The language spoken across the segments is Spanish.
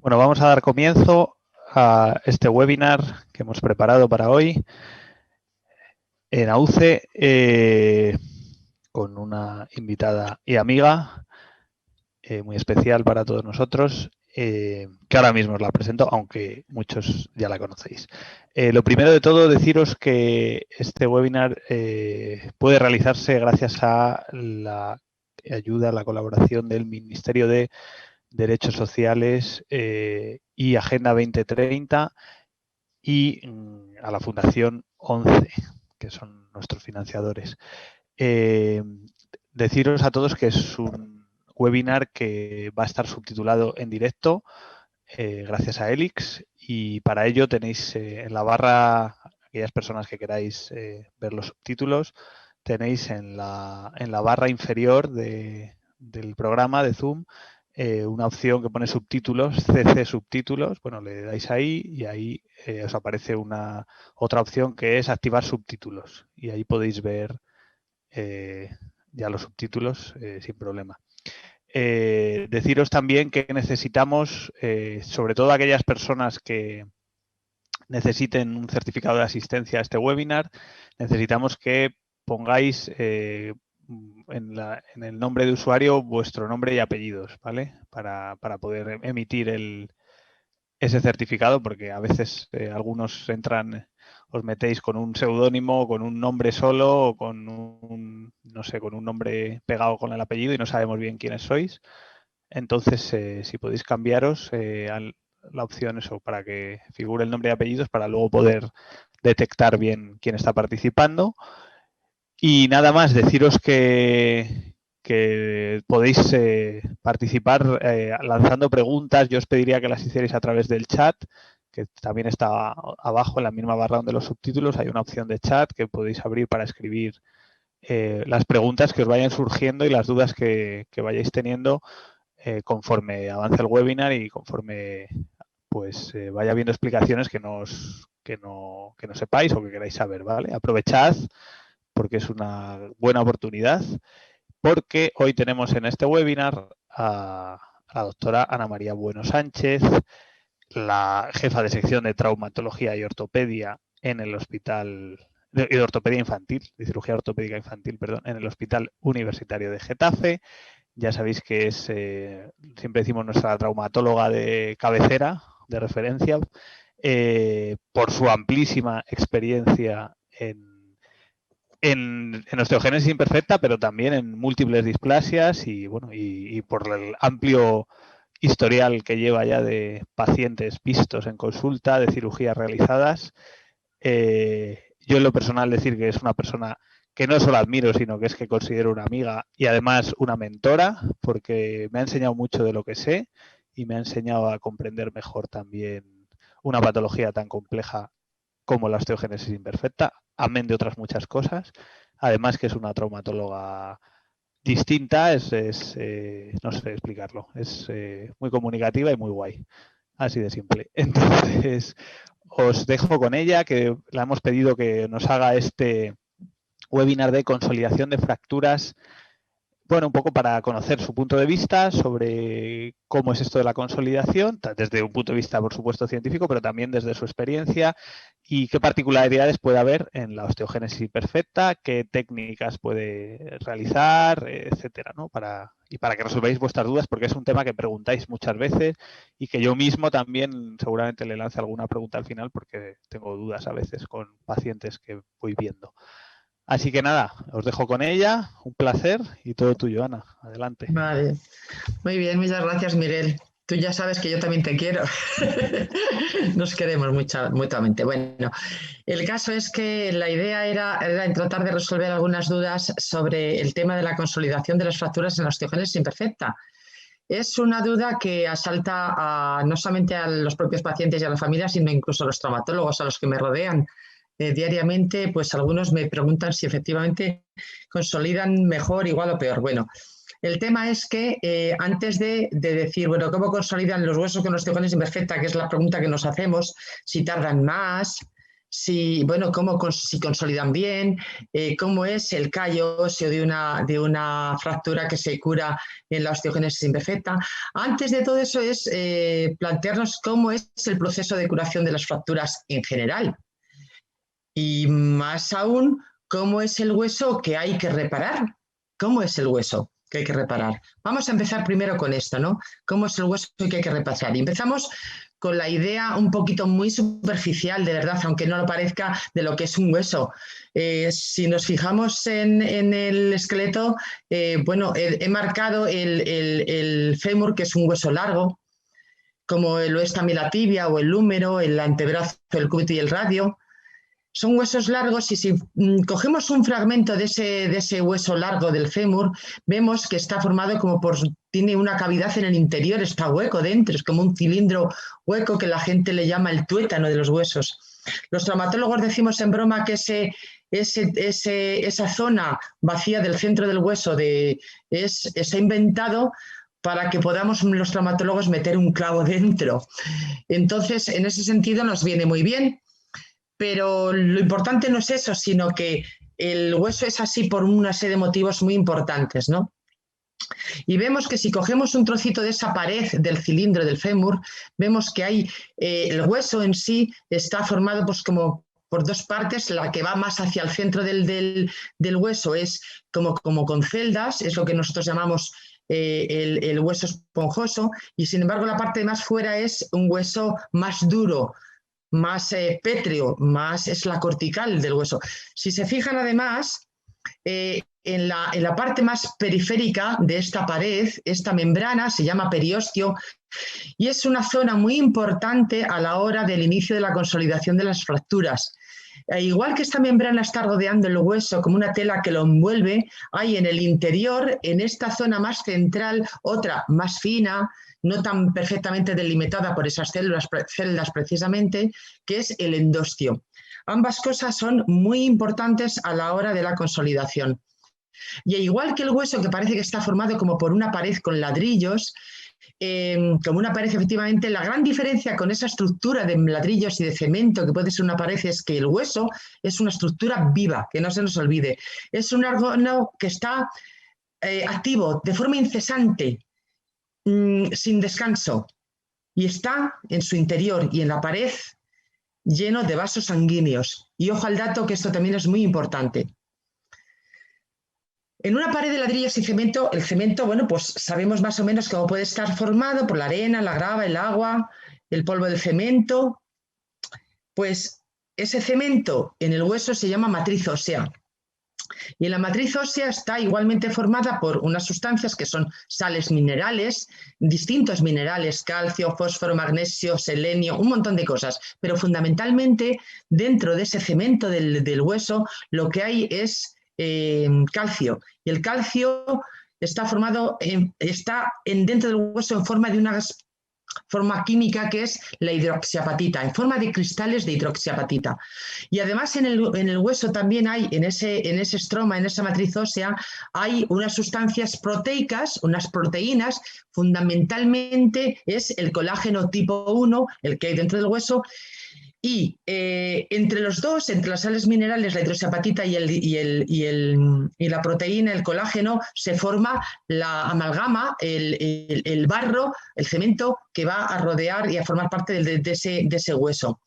Bueno, vamos a dar comienzo a este webinar que hemos preparado para hoy en AUCE con una invitada y amiga muy especial para todos nosotros, que ahora mismo os la presento, aunque muchos ya la conocéis. Lo primero de todo, deciros que este webinar puede realizarse gracias a la ayuda, la colaboración del Ministerio de Derechos Sociales y Agenda 2030 y a la Fundación 11, que son nuestros financiadores. Deciros a todos que es un webinar que va a estar subtitulado en directo gracias a Elix, y para ello tenéis en la barra, aquellas personas que queráis ver los subtítulos, tenéis en la barra inferior del programa de Zoom una opción que pone subtítulos, CC subtítulos. Bueno, le dais ahí y ahí os aparece otra opción que es activar subtítulos, y ahí podéis ver ya los subtítulos sin problema. Deciros también que necesitamos, sobre todo aquellas personas que necesiten un certificado de asistencia a este webinar, necesitamos que pongáis en el nombre de usuario vuestro nombre y apellidos, ¿vale? Para poder emitir ese certificado, porque a veces algunos entran, os metéis con un seudónimo, con un nombre solo, o con un, no sé, con un nombre pegado con el apellido y no sabemos bien quiénes sois. Entonces, si podéis cambiaros la opción eso, para que figure el nombre y apellidos, para luego poder detectar bien quién está participando. Y nada más, deciros que podéis participar lanzando preguntas. Yo os pediría que las hicierais a través del chat, que también está abajo en la misma barra donde los subtítulos. Hay una opción de chat que podéis abrir para escribir las preguntas que os vayan surgiendo y las dudas que vayáis teniendo conforme avance el webinar y conforme pues vaya viendo explicaciones que no sepáis o que queráis saber, ¿vale? Aprovechad porque es una buena oportunidad, porque hoy tenemos en este webinar a la doctora Ana María Bueno Sánchez, la jefa de sección de traumatología y ortopedia en el Hospital de Ortopedia Infantil, de Cirugía Ortopédica Infantil, perdón, en el Hospital Universitario de Getafe. Ya sabéis que es, siempre decimos, nuestra traumatóloga de cabecera, de referencia, por su amplísima experiencia en osteogénesis imperfecta, pero también en múltiples displasias y, bueno, y por el amplio historial que lleva ya de pacientes vistos en consulta, de cirugías realizadas. Yo en lo personal decir que es una persona que no solo admiro, sino que es que considero una amiga y además una mentora, porque me ha enseñado mucho de lo que sé y me ha enseñado a comprender mejor también una patología tan compleja como la osteogénesis imperfecta, amén de otras muchas cosas. Además que es una traumatóloga distinta, no sé explicarlo, es muy comunicativa y muy guay, así de simple. Entonces, os dejo con ella, que la hemos pedido que nos haga este webinar de consolidación de fracturas, bueno, un poco para conocer su punto de vista sobre cómo es esto de la consolidación, desde un punto de vista, por supuesto, científico, pero también desde su experiencia, y qué particularidades puede haber en la osteogénesis imperfecta, qué técnicas puede realizar, etcétera, ¿no? Para que resolváis vuestras dudas, porque es un tema que preguntáis muchas veces y que yo mismo también seguramente le lance alguna pregunta al final, porque tengo dudas a veces con pacientes que voy viendo. Así que nada, os dejo con ella, un placer y todo tuyo, Ana. Adelante. Vale, muy bien, muchas gracias, Miguel. Tú ya sabes que yo también te quiero. Nos queremos mutuamente. Bueno, el caso es que la idea era tratar de resolver algunas dudas sobre el tema de la consolidación de las fracturas en la osteogénesis imperfecta. Es una duda que asalta no solamente a los propios pacientes y a la familia, sino incluso a los traumatólogos, a los que me rodean. Diariamente, pues algunos me preguntan si efectivamente consolidan mejor, igual o peor. Bueno, el tema es que antes de decir, bueno, ¿cómo consolidan los huesos con osteogénesis imperfecta? Que es la pregunta que nos hacemos, si tardan más, si consolidan bien, cómo es el callo óseo de una fractura que se cura en la osteogénesis imperfecta. Antes de todo eso es plantearnos cómo es el proceso de curación de las fracturas en general. Y más aún, cómo es el hueso que hay que reparar. ¿Cómo es el hueso que hay que reparar? Vamos a empezar primero con esto, ¿no? ¿Cómo es el hueso que hay que reparar? Y empezamos con la idea un poquito muy superficial, de verdad, aunque no lo parezca, de lo que es un hueso. Si nos fijamos en el esqueleto, he marcado el fémur, que es un hueso largo, como lo es también la tibia o el húmero, el antebrazo, el cúbito y el radio. Son huesos largos y si cogemos un fragmento de ese hueso largo del fémur, vemos que está formado tiene una cavidad en el interior, está hueco dentro, es como un cilindro hueco que la gente le llama el tuétano de los huesos. Los traumatólogos decimos en broma que esa zona vacía del centro del hueso está inventado para que podamos los traumatólogos meter un clavo dentro. Entonces, en ese sentido nos viene muy bien. Pero lo importante no es eso, sino que el hueso es así por una serie de motivos muy importantes, ¿no? Y vemos que si cogemos un trocito de esa pared del cilindro del fémur, vemos que el hueso en sí está formado pues como por dos partes. La que va más hacia el centro del hueso es como con celdas, es lo que nosotros llamamos el hueso esponjoso, y sin embargo la parte de más fuera es un hueso más duro, más pétreo, es la cortical del hueso. Si se fijan además, en la parte más periférica de esta pared, esta membrana se llama periostio y es una zona muy importante a la hora del inicio de la consolidación de las fracturas. Igual que esta membrana está rodeando el hueso como una tela que lo envuelve, hay en el interior, en esta zona más central, otra más fina, no tan perfectamente delimitada por esas células precisamente, que es el endostio. Ambas cosas son muy importantes a la hora de la consolidación. Y igual que el hueso, que parece que está formado como por una pared con ladrillos, como una pared, efectivamente, la gran diferencia con esa estructura de ladrillos y de cemento que puede ser una pared es que el hueso es una estructura viva, que no se nos olvide. Es un órgano que está activo de forma incesante, sin descanso, y está en su interior y en la pared lleno de vasos sanguíneos. Y ojo al dato, que esto también es muy importante. En una pared de ladrillos y cemento, el cemento, pues sabemos más o menos cómo puede estar formado por la arena, la grava, el agua, el polvo del cemento. Pues ese cemento en el hueso se llama matriz ósea. Y en la matriz ósea está igualmente formada por unas sustancias que son sales minerales, distintos minerales, calcio, fósforo, magnesio, selenio, un montón de cosas. Pero fundamentalmente dentro de ese cemento del hueso lo que hay es calcio. Y el calcio está formado, dentro del hueso en forma de una forma química que es la hidroxiapatita, en forma de cristales de hidroxiapatita. Y además en el hueso también hay, en ese estroma, en esa matriz ósea, hay unas sustancias proteicas, unas proteínas, fundamentalmente es el colágeno tipo 1, el que hay dentro del hueso. Y entre los dos, entre las sales minerales, la hidroxiapatita y la proteína, el colágeno, se forma la amalgama, el barro, el cemento que va a rodear y a formar parte de ese hueso.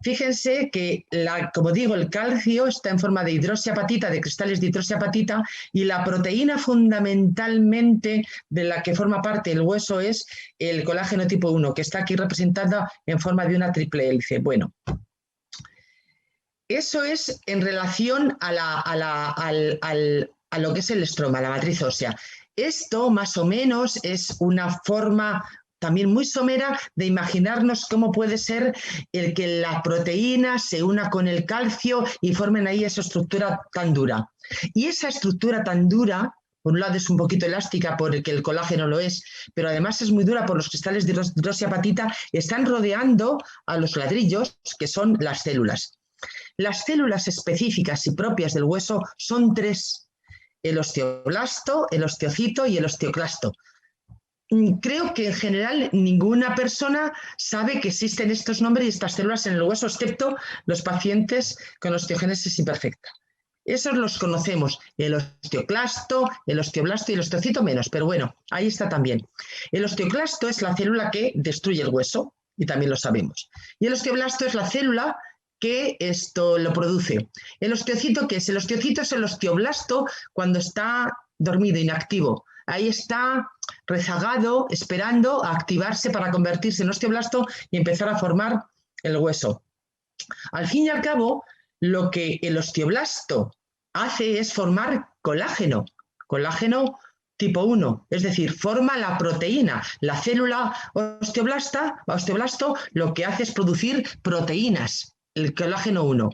Fíjense que, como digo, el calcio está en forma de hidroxiapatita, de cristales de hidroxiapatita, y la proteína fundamentalmente de la que forma parte el hueso es el colágeno tipo 1, que está aquí representada en forma de una triple hélice. Bueno, eso es en relación a lo que es el estroma, la matriz ósea. Esto, más o menos, es una forma también muy somera de imaginarnos cómo puede ser el que la proteína se una con el calcio y formen ahí esa estructura tan dura. Y esa estructura tan dura, por un lado es un poquito elástica porque el colágeno lo es, pero además es muy dura por los cristales de hidroxiapatita, están rodeando a los ladrillos, que son las células. Las células específicas y propias del hueso son tres: el osteoblasto, el osteocito y el osteoclasto. Creo que en general ninguna persona sabe que existen estos nombres y estas células en el hueso, excepto los pacientes con osteogénesis imperfecta. Esos los conocemos, el osteoclasto, el osteoblasto y el osteocito menos, pero bueno, ahí está también. El osteoclasto es la célula que destruye el hueso, y también lo sabemos. Y el osteoblasto es la célula que esto lo produce. El osteocito, ¿qué es? El osteocito es el osteoblasto cuando está dormido, inactivo. Ahí está rezagado, esperando a activarse para convertirse en osteoblasto y empezar a formar el hueso. Al fin y al cabo, lo que el osteoblasto hace es formar colágeno, colágeno tipo 1, es decir, forma la proteína. La célula osteoblasto lo que hace es producir proteínas, el colágeno 1,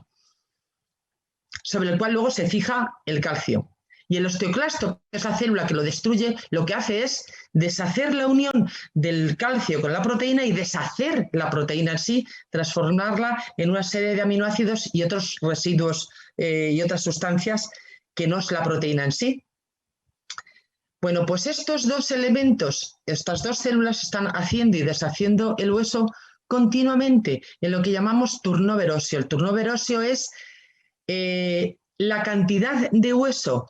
sobre el cual luego se fija el calcio. Y el osteoclasto, que es la célula que lo destruye, lo que hace es deshacer la unión del calcio con la proteína y deshacer la proteína en sí, transformarla en una serie de aminoácidos y otros residuos y otras sustancias que no es la proteína en sí. Bueno, pues estos dos elementos, estas dos células están haciendo y deshaciendo el hueso continuamente en lo que llamamos turnover óseo. El turnover óseo es la cantidad de hueso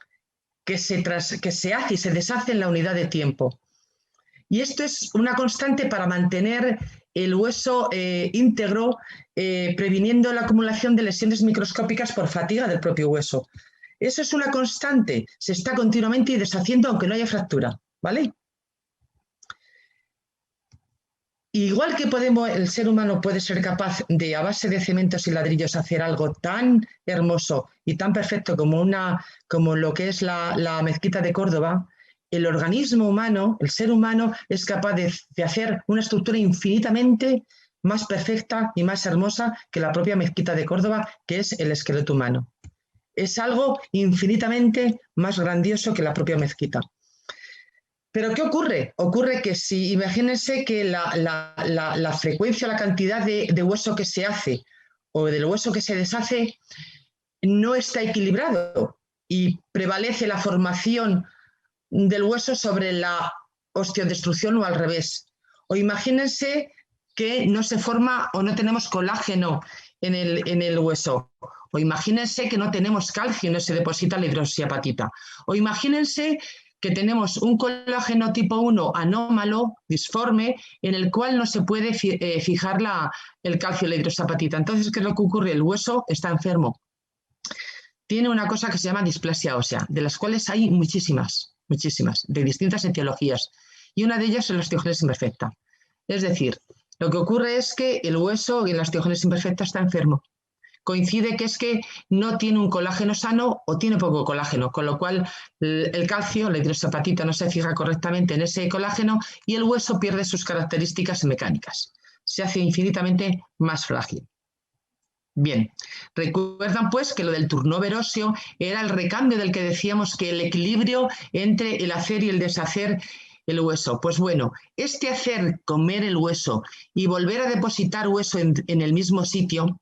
que se hace y se deshace en la unidad de tiempo. Y esto es una constante para mantener el hueso íntegro, previniendo la acumulación de lesiones microscópicas por fatiga del propio hueso. Eso es una constante, se está continuamente deshaciendo aunque no haya fractura, ¿vale? Igual que el ser humano puede ser capaz de, a base de cementos y ladrillos, hacer algo tan hermoso y tan perfecto como lo que es la mezquita de Córdoba, el organismo humano, el ser humano, es capaz de hacer una estructura infinitamente más perfecta y más hermosa que la propia mezquita de Córdoba, que es el esqueleto humano. Es algo infinitamente más grandioso que la propia mezquita. ¿Pero qué ocurre? Ocurre que si, imagínense que la frecuencia, la cantidad de hueso que se hace o del hueso que se deshace no está equilibrado y prevalece la formación del hueso sobre la osteodestrucción o al revés. O imagínense que no se forma o no tenemos colágeno en el hueso. O imagínense que no tenemos calcio y no se deposita la hidroxiapatita. O imagínense que tenemos un colágeno tipo 1 anómalo, disforme, en el cual no se puede fijar el calcio y la hidroxiapatita. Entonces, ¿qué es lo que ocurre? El hueso está enfermo. Tiene una cosa que se llama displasia ósea, de las cuales hay muchísimas, de distintas etiologías. Y una de ellas es la osteogénesis imperfecta. Es decir, lo que ocurre es que el hueso en la osteogénesis imperfecta está enfermo. Coincide que es que no tiene un colágeno sano o tiene poco colágeno, con lo cual el calcio, la hidroxiapatita, no se fija correctamente en ese colágeno y el hueso pierde sus características mecánicas. Se hace infinitamente más frágil. Bien, recuerdan pues que lo del turnover óseo era el recambio del que decíamos que el equilibrio entre el hacer y el deshacer el hueso. Pues bueno, este hacer comer el hueso y volver a depositar hueso en el mismo sitio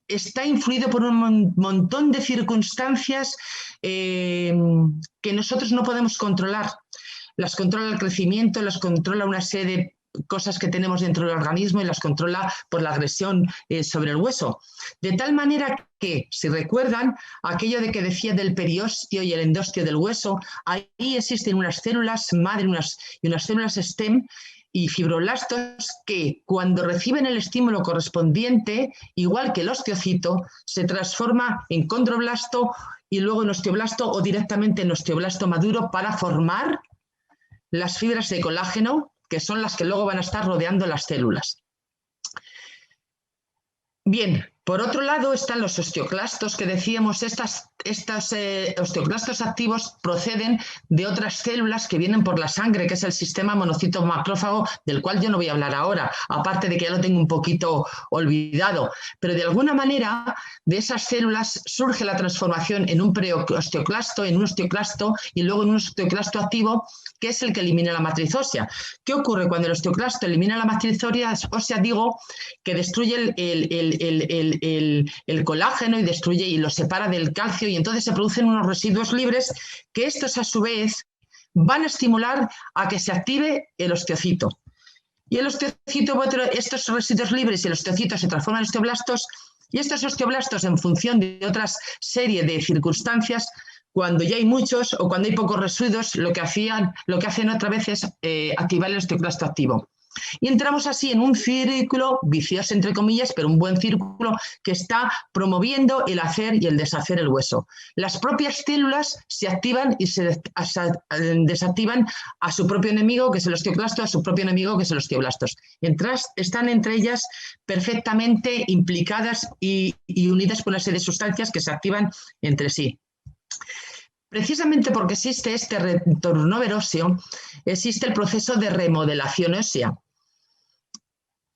está influido por un montón de circunstancias que nosotros no podemos controlar. Las controla el crecimiento, las controla una serie de cosas que tenemos dentro del organismo y las controla por la agresión sobre el hueso. De tal manera que, si recuerdan, aquello de que decía del periósteo y el endósteo del hueso, ahí existen unas células madre y unas células stem y fibroblastos que cuando reciben el estímulo correspondiente, igual que el osteocito, se transforma en condroblasto y luego en osteoblasto o directamente en osteoblasto maduro para formar las fibras de colágeno, que son las que luego van a estar rodeando las células. Bien, por otro lado están los osteoclastos, que decíamos, estos osteoclastos activos proceden de otras células que vienen por la sangre, que es el sistema monocito-macrófago, del cual yo no voy a hablar ahora, aparte de que ya lo tengo un poquito olvidado. Pero de alguna manera, de esas células surge la transformación en un preosteoclasto, en un osteoclasto y luego en un osteoclasto activo, que es el que elimina la matriz ósea. ¿Qué ocurre cuando el osteoclasto elimina la matriz ósea? Digo que destruye el colágeno y destruye y lo separa del calcio y entonces se producen unos residuos libres que estos a su vez van a estimular a que se active el osteocito. Y el osteocito, estos residuos libres y el osteocito se transforman en osteoblastos, y estos osteoblastos, en función de otras serie de circunstancias, cuando ya hay muchos o cuando hay pocos residuos, lo que hacen otra vez es activar el osteoclasto activo. Y entramos así en un círculo vicioso, entre comillas, pero un buen círculo que está promoviendo el hacer y el deshacer el hueso. Las propias células se activan y se desactivan a su propio enemigo, que es el osteoclasto, a su propio enemigo, que es el osteoblastos. Están entre ellas perfectamente implicadas y unidas por una serie de sustancias que se activan entre sí. Precisamente porque existe este turnover óseo, existe el proceso de remodelación ósea.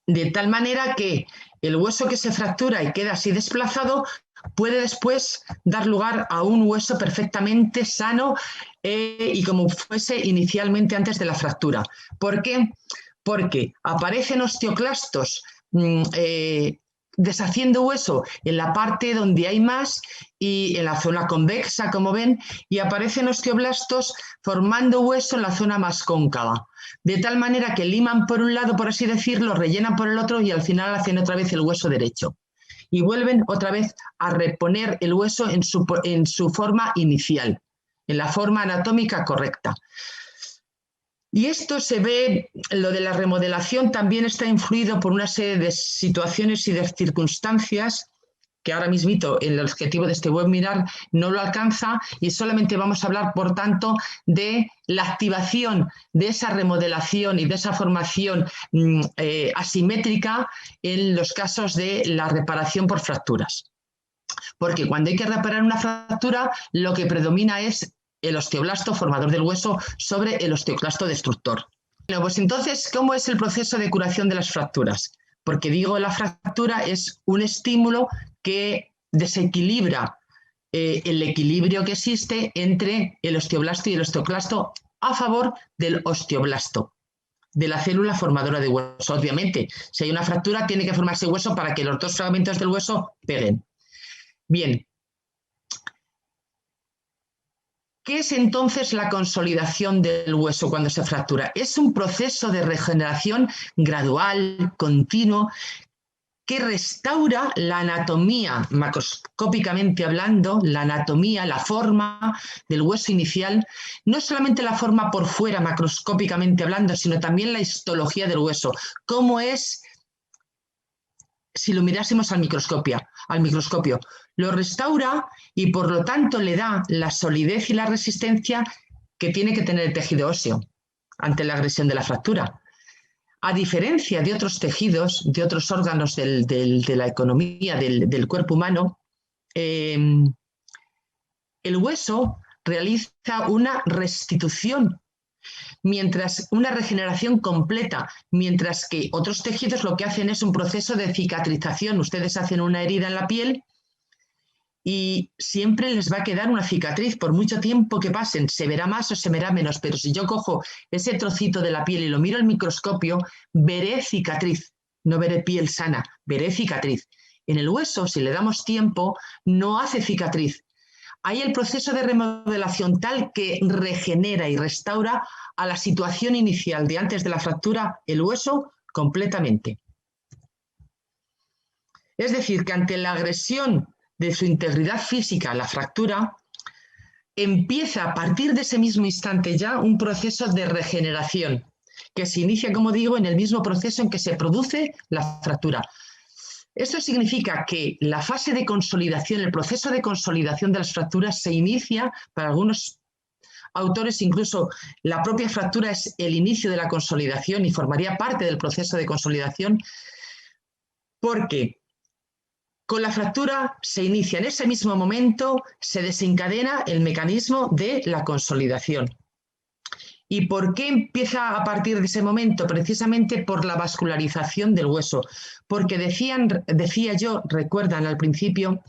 De tal manera que el hueso que se fractura y queda así desplazado puede después dar lugar a un hueso perfectamente sano y como fuese inicialmente antes de la fractura. ¿Por qué? Porque aparecen osteoclastos deshaciendo hueso en la parte donde hay más y en la zona convexa, como ven, y aparecen osteoblastos formando hueso en la zona más cóncava. De tal manera que liman por un lado, por así decirlo, rellenan por el otro y al final hacen otra vez el hueso derecho. Y vuelven otra vez a reponer el hueso en su forma inicial, en la forma anatómica correcta. Y esto se ve, lo de la remodelación también está influido por una serie de situaciones y de circunstancias que ahora mismito el objetivo de este webinar no lo alcanza y solamente vamos a hablar, por tanto, de la activación de esa remodelación y de esa formación asimétrica en los casos de la reparación por fracturas. Porque cuando hay que reparar una fractura, lo que predomina es el osteoblasto formador del hueso sobre el osteoclasto destructor. Bueno, pues entonces, ¿cómo es el proceso de curación de las fracturas? Porque digo, la fractura es un estímulo que desequilibra el equilibrio que existe entre el osteoblasto y el osteoclasto a favor del osteoblasto, de la célula formadora de hueso. Obviamente, si hay una fractura, tiene que formarse hueso para que los dos fragmentos del hueso peguen. Bien. ¿Qué es entonces la consolidación del hueso cuando se fractura? Es un proceso de regeneración gradual, continuo, que restaura la anatomía, macroscópicamente hablando, la anatomía, la forma del hueso inicial, no solamente la forma por fuera, macroscópicamente hablando, sino también la histología del hueso, cómo es si lo mirásemos al microscopio. Lo restaura y por lo tanto le da la solidez y la resistencia que tiene que tener el tejido óseo ante la agresión de la fractura. A diferencia de otros tejidos, de otros órganos de la economía del cuerpo humano, el hueso realiza una restitución, una regeneración completa, mientras que otros tejidos lo que hacen es un proceso de cicatrización. Ustedes hacen una herida en la piel y siempre les va a quedar una cicatriz por mucho tiempo que pasen, se verá más o se verá menos, pero si yo cojo ese trocito de la piel y lo miro al microscopio, veré cicatriz, no veré piel sana, veré cicatriz. En el hueso, si le damos tiempo, no hace cicatriz. Hay el proceso de remodelación tal que regenera y restaura a la situación inicial de antes de la fractura el hueso completamente. Es decir, que ante la agresión de su integridad física, la fractura, empieza a partir de ese mismo instante ya un proceso de regeneración que se inicia, como digo, en el mismo proceso en que se produce la fractura. Esto significa que la fase de consolidación, el proceso de consolidación de las fracturas se inicia, para algunos autores incluso la propia fractura es el inicio de la consolidación y formaría parte del proceso de consolidación, porque con la fractura se inicia en ese mismo momento, se desencadena el mecanismo de la consolidación. ¿Y por qué empieza a partir de ese momento? Precisamente por la vascularización del hueso. Porque decía yo, recuerdan al principio,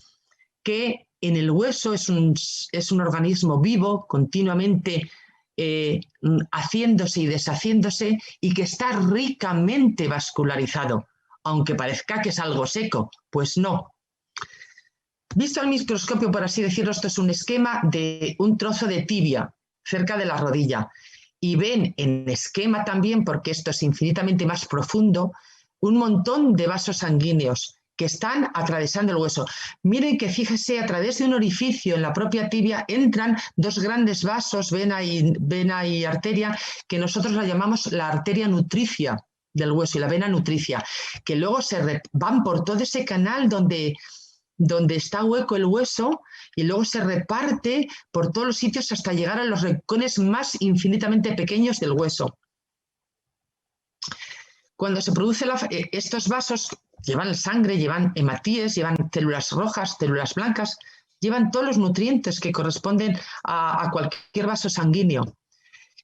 que en el hueso es un organismo vivo, continuamente haciéndose y deshaciéndose, y que está ricamente vascularizado. Aunque parezca que es algo seco, pues no. Visto al microscopio, por así decirlo, esto es un esquema de un trozo de tibia cerca de la rodilla. Y ven en esquema también, porque esto es infinitamente más profundo, un montón de vasos sanguíneos que están atravesando el hueso. Miren que fíjese, a través de un orificio en la propia tibia entran dos grandes vasos, vena y arteria, que nosotros la llamamos la arteria nutricia del hueso y la vena nutricia, que luego van por todo ese canal donde está hueco el hueso y luego se reparte por todos los sitios hasta llegar a los rincones más infinitamente pequeños del hueso. Cuando se produce estos vasos llevan sangre, llevan hematíes, llevan células rojas, células blancas, llevan todos los nutrientes que corresponden a cualquier vaso sanguíneo.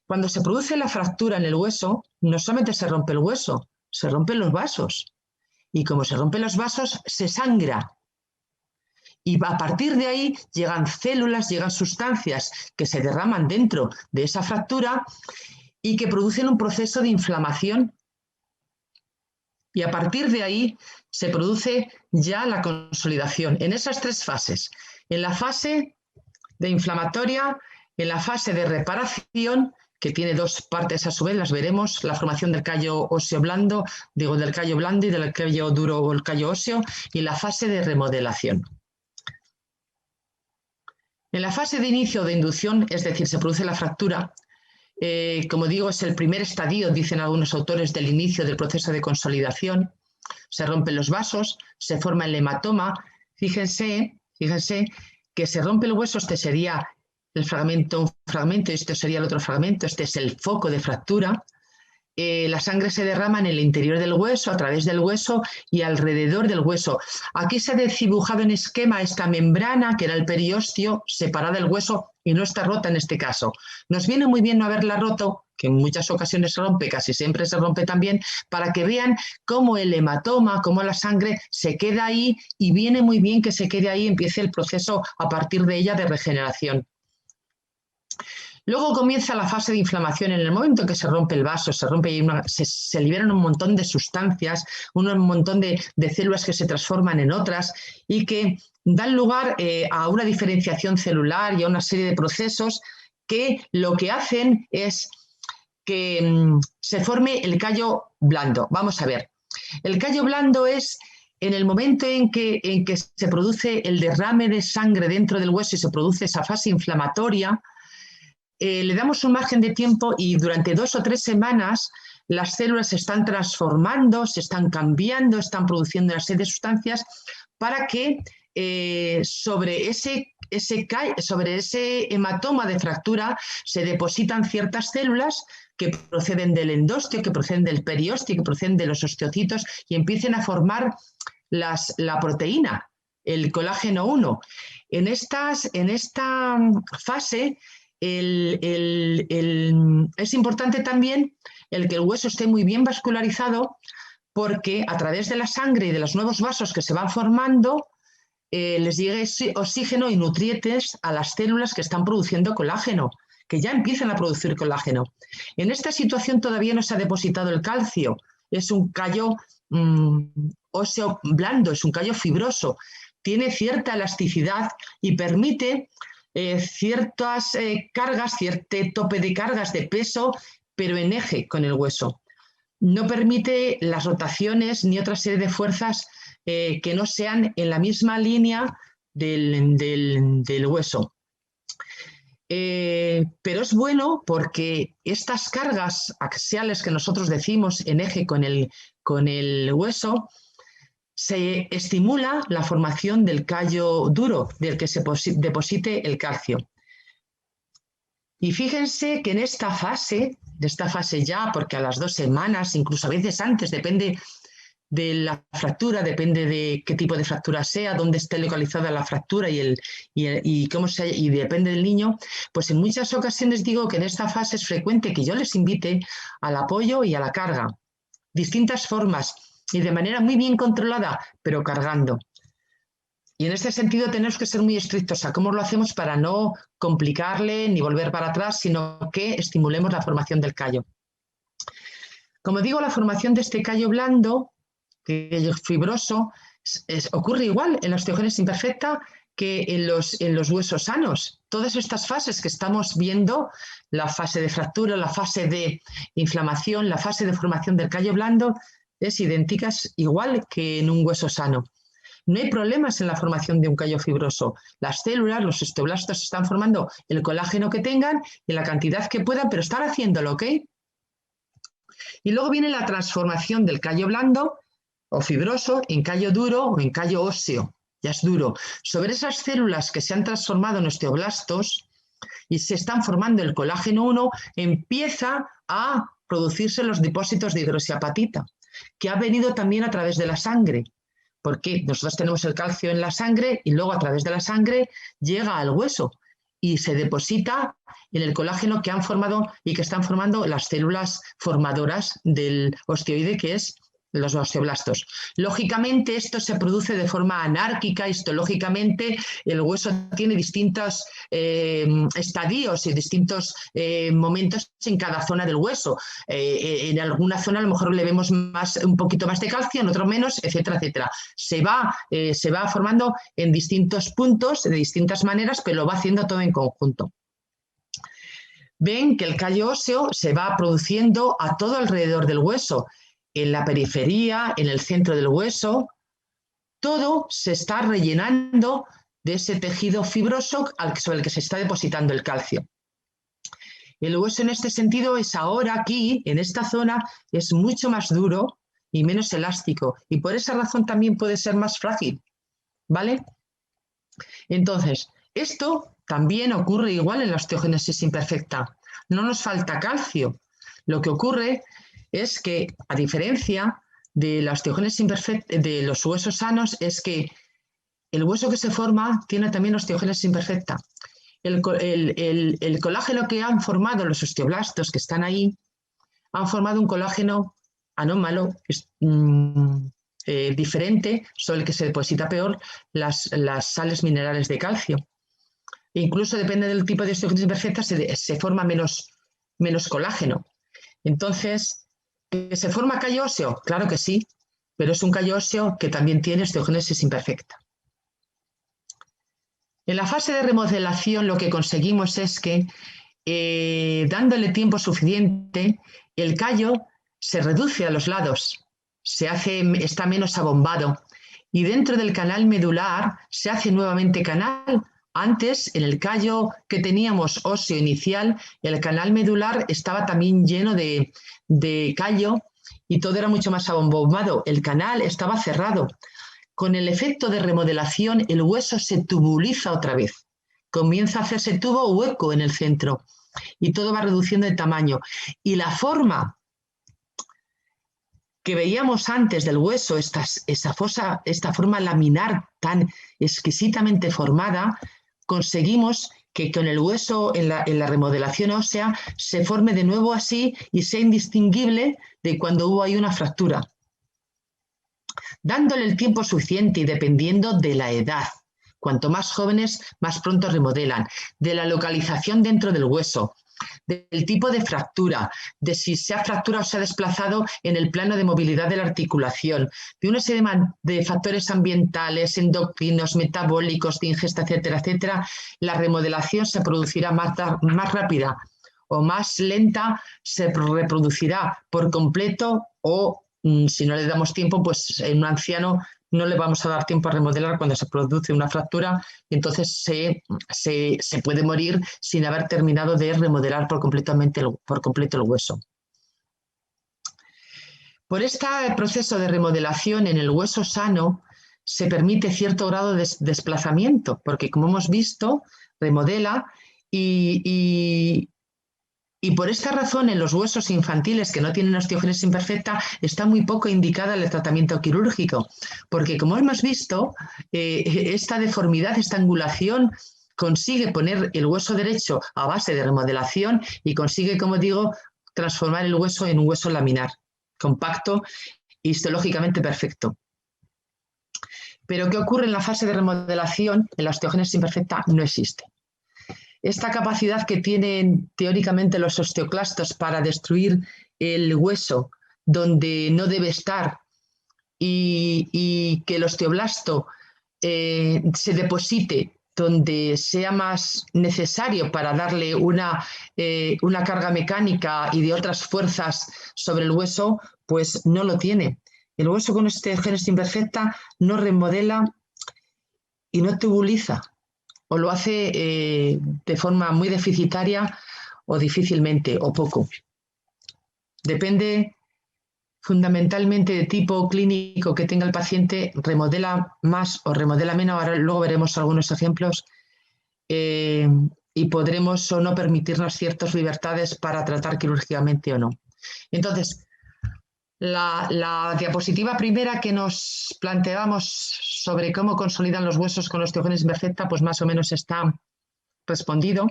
Cuando se produce la fractura en el hueso, no solamente se rompe el hueso, se rompen los vasos. Y como se rompen los vasos, se sangra. Y a partir de ahí llegan células, llegan sustancias que se derraman dentro de esa fractura y que producen un proceso de inflamación. Y a partir de ahí se produce ya la consolidación en esas tres fases. En la fase de inflamatoria, en la fase de reparación, que tiene dos partes a su vez, las veremos, la formación del callo óseo blando, del callo blando y del callo duro o el callo óseo, y la fase de remodelación. En la fase de inicio de inducción, es decir, se produce la fractura, como digo, es el primer estadio, dicen algunos autores, del inicio del proceso de consolidación. Se rompen los vasos, se forma el hematoma. Fíjense que se rompe el hueso, este sería el fragmento, un fragmento, y este sería el otro fragmento, este es el foco de fractura. La sangre se derrama en el interior del hueso, a través del hueso y alrededor del hueso. Aquí se ha desdibujado en esquema esta membrana, que era el periósteo, separada del hueso y no está rota en este caso. Nos viene muy bien no haberla roto, que en muchas ocasiones se rompe, casi siempre se rompe también, para que vean cómo el hematoma, cómo la sangre se queda ahí, y viene muy bien que se quede ahí y empiece el proceso a partir de ella de regeneración. Luego comienza la fase de inflamación. En el momento en que se rompe el vaso, se rompe y se liberan un montón de sustancias, un montón de células que se transforman en otras y que dan lugar a una diferenciación celular y a una serie de procesos que lo que hacen es que se forme el callo blando. Vamos a ver. El callo blando es en el momento en que se produce el derrame de sangre dentro del hueso y se produce esa fase inflamatoria. Le damos un margen de tiempo y durante 2 o 3 semanas las células se están transformando, se están cambiando, están produciendo una serie de sustancias para que sobre ese hematoma de fractura se depositan ciertas células que proceden del endostio, que proceden del periósteo, que proceden de los osteocitos y empiecen a formar la proteína, el colágeno 1. En esta fase es importante también el que el hueso esté muy bien vascularizado, porque a través de la sangre y de los nuevos vasos que se van formando les llegue oxígeno y nutrientes a las células que están produciendo colágeno, que ya empiezan a producir colágeno. En esta situación todavía no se ha depositado el calcio, es un callo óseo blando, es un callo fibroso, tiene cierta elasticidad y permite ciertas cargas, cierto tope de cargas de peso, pero en eje con el hueso. No permite las rotaciones ni otra serie de fuerzas que no sean en la misma línea del hueso. Pero es bueno porque estas cargas axiales que nosotros decimos en eje con el hueso, se estimula la formación del callo duro, del que se deposite el calcio. Y fíjense que en esta fase ya, porque a las 2 semanas, incluso a veces antes, depende de la fractura, depende de qué tipo de fractura sea, dónde esté localizada la fractura y depende del niño, pues en muchas ocasiones digo que en esta fase es frecuente que yo les invite al apoyo y a la carga. Distintas formas y de manera muy bien controlada, pero cargando. Y en este sentido tenemos que ser muy estrictos a cómo lo hacemos para no complicarle ni volver para atrás, sino que estimulemos la formación del callo. Como digo, la formación de este callo blando, que es fibroso, ocurre igual en la osteogénesis imperfecta que en los huesos sanos. Todas estas fases que estamos viendo, la fase de fractura, la fase de inflamación, la fase de formación del callo blando, es idéntica, igual que en un hueso sano. No hay problemas en la formación de un callo fibroso. Las células, los osteoblastos, están formando el colágeno que tengan en la cantidad que puedan, pero están haciéndolo, ¿ok? Y luego viene la transformación del callo blando o fibroso en callo duro o en callo óseo. Ya es duro. Sobre esas células que se han transformado en osteoblastos y se están formando el colágeno 1, empieza a producirse los depósitos de hidroxiapatita, que ha venido también a través de la sangre. Porque nosotros tenemos el calcio en la sangre y luego a través de la sangre llega al hueso y se deposita en el colágeno que han formado y que están formando las células formadoras del osteoide, que es los osteoblastos. Lógicamente esto se produce de forma anárquica, histológicamente el hueso tiene distintos estadios y distintos momentos en cada zona del hueso. En alguna zona a lo mejor le vemos un poquito más de calcio, en otro menos, etcétera, etcétera. Se va formando en distintos puntos, de distintas maneras, pero lo va haciendo todo en conjunto. Ven que el callo óseo se va produciendo a todo alrededor del hueso, en la periferia, en el centro del hueso. Todo se está rellenando de ese tejido fibroso sobre el que se está depositando el calcio. El hueso en este sentido es ahora aquí, en esta zona, es mucho más duro y menos elástico, y por esa razón también puede ser más frágil, ¿vale? Entonces, esto también ocurre igual en la osteogénesis imperfecta. No nos falta calcio. Lo que ocurre es que, a diferencia de la osteogénesis imperfecta, de los huesos sanos, es que el hueso que se forma tiene también osteogénesis imperfecta. El colágeno que han formado los osteoblastos que están ahí, han formado un colágeno anómalo, diferente, sobre el que se deposita peor las sales minerales de calcio. E incluso depende del tipo de osteogénesis imperfecta, se forma menos colágeno. Entonces, ¿se forma callo óseo? Claro que sí, pero es un callo óseo que también tiene osteogénesis imperfecta. En la fase de remodelación lo que conseguimos es que, dándole tiempo suficiente, el callo se reduce a los lados, está menos abombado, y dentro del canal medular se hace nuevamente canal. Antes, en el callo que teníamos óseo inicial, el canal medular estaba también lleno de callo y todo era mucho más abombado. El canal estaba cerrado. Con el efecto de remodelación, el hueso se tubuliza otra vez. Comienza a hacerse tubo hueco en el centro y todo va reduciendo de tamaño. Y la forma que veíamos antes del hueso, esta forma laminar tan exquisitamente formada, conseguimos que con el hueso en la remodelación ósea se forme de nuevo así y sea indistinguible de cuando hubo ahí una fractura. Dándole el tiempo suficiente y dependiendo de la edad. Cuanto más jóvenes, más pronto remodelan. De la localización dentro del hueso, del tipo de fractura, de si se ha fracturado o se ha desplazado en el plano de movilidad de la articulación, de una serie de factores ambientales, endocrinos, metabólicos, de ingesta, etcétera, etcétera, la remodelación se producirá más rápida o más lenta, se reproducirá por completo o, si no le damos tiempo, pues en un anciano no le vamos a dar tiempo a remodelar cuando se produce una fractura y entonces se puede morir sin haber terminado de remodelar por completo el hueso. Por este proceso de remodelación en el hueso sano se permite cierto grado de desplazamiento, porque como hemos visto, remodela y por esta razón en los huesos infantiles que no tienen osteogénesis imperfecta está muy poco indicada el tratamiento quirúrgico, porque como hemos visto, esta deformidad, esta angulación consigue poner el hueso derecho a base de remodelación y consigue, como digo, transformar el hueso en un hueso laminar, compacto, histológicamente perfecto. Pero ¿qué ocurre en la fase de remodelación? En la osteogénesis imperfecta no existe. Esta capacidad que tienen teóricamente los osteoclastos para destruir el hueso donde no debe estar y que el osteoblasto se deposite donde sea más necesario para darle una carga mecánica y de otras fuerzas sobre el hueso, pues no lo tiene. El hueso con osteogénesis imperfecta no remodela y no tubuliza, o lo hace de forma muy deficitaria o difícilmente o poco. Depende fundamentalmente de tipo clínico que tenga el paciente, remodela más o remodela menos. Ahora luego veremos algunos ejemplos y podremos o no permitirnos ciertas libertades para tratar quirúrgicamente o no. Entonces, la diapositiva primera que nos planteábamos sobre cómo consolidan los huesos con osteogénesis imperfecta, pues más o menos está respondido.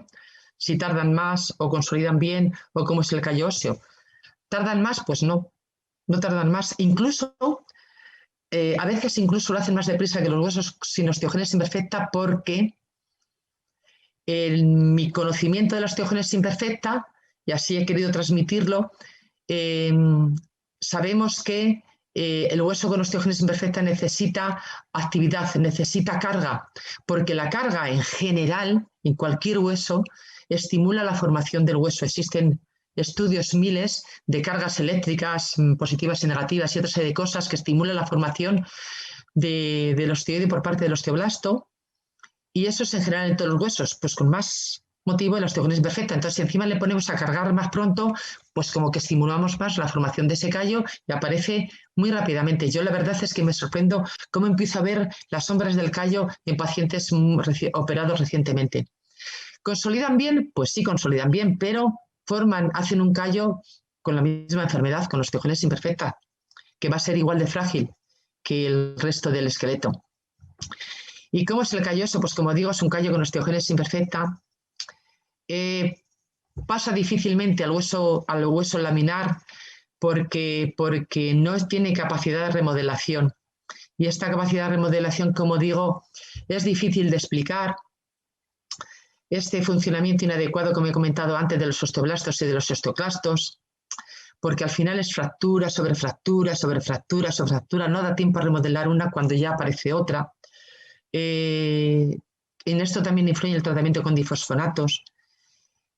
Si tardan más o consolidan bien o cómo es el callo óseo. ¿Tardan más? Pues no tardan más. Incluso, a veces incluso lo hacen más deprisa que los huesos sin osteogénesis imperfecta porque mi conocimiento de la osteogénesis imperfecta, y así he querido transmitirlo, sabemos que el hueso con osteogénesis imperfecta necesita actividad, necesita carga, porque la carga en general, en cualquier hueso, estimula la formación del hueso. Existen estudios miles de cargas eléctricas positivas y negativas y otra serie de cosas que estimulan la formación del osteoide por parte del osteoblasto, y eso es en general en todos los huesos, pues con más motivo la osteogénesis imperfecta. Entonces, si encima le ponemos a cargar más pronto, pues como que estimulamos más la formación de ese callo y aparece muy rápidamente. Yo la verdad es que me sorprendo cómo empiezo a ver las sombras del callo en pacientes operados recientemente. ¿Consolidan bien? Pues sí, consolidan bien, pero hacen un callo con la misma enfermedad, con osteogénesis imperfecta, que va a ser igual de frágil que el resto del esqueleto. ¿Y cómo es el callo óseo? Pues como digo, es un callo con osteogénesis imperfecta. Pasa difícilmente al hueso laminar porque no tiene capacidad de remodelación. Y esta capacidad de remodelación, como digo, es difícil de explicar. Este funcionamiento inadecuado, como he comentado antes, de los osteoblastos y de los osteoclastos, porque al final es fractura sobre fractura, sobre fractura, sobre fractura. No da tiempo a remodelar una cuando ya aparece otra. En esto también influye el tratamiento con difosfonatos.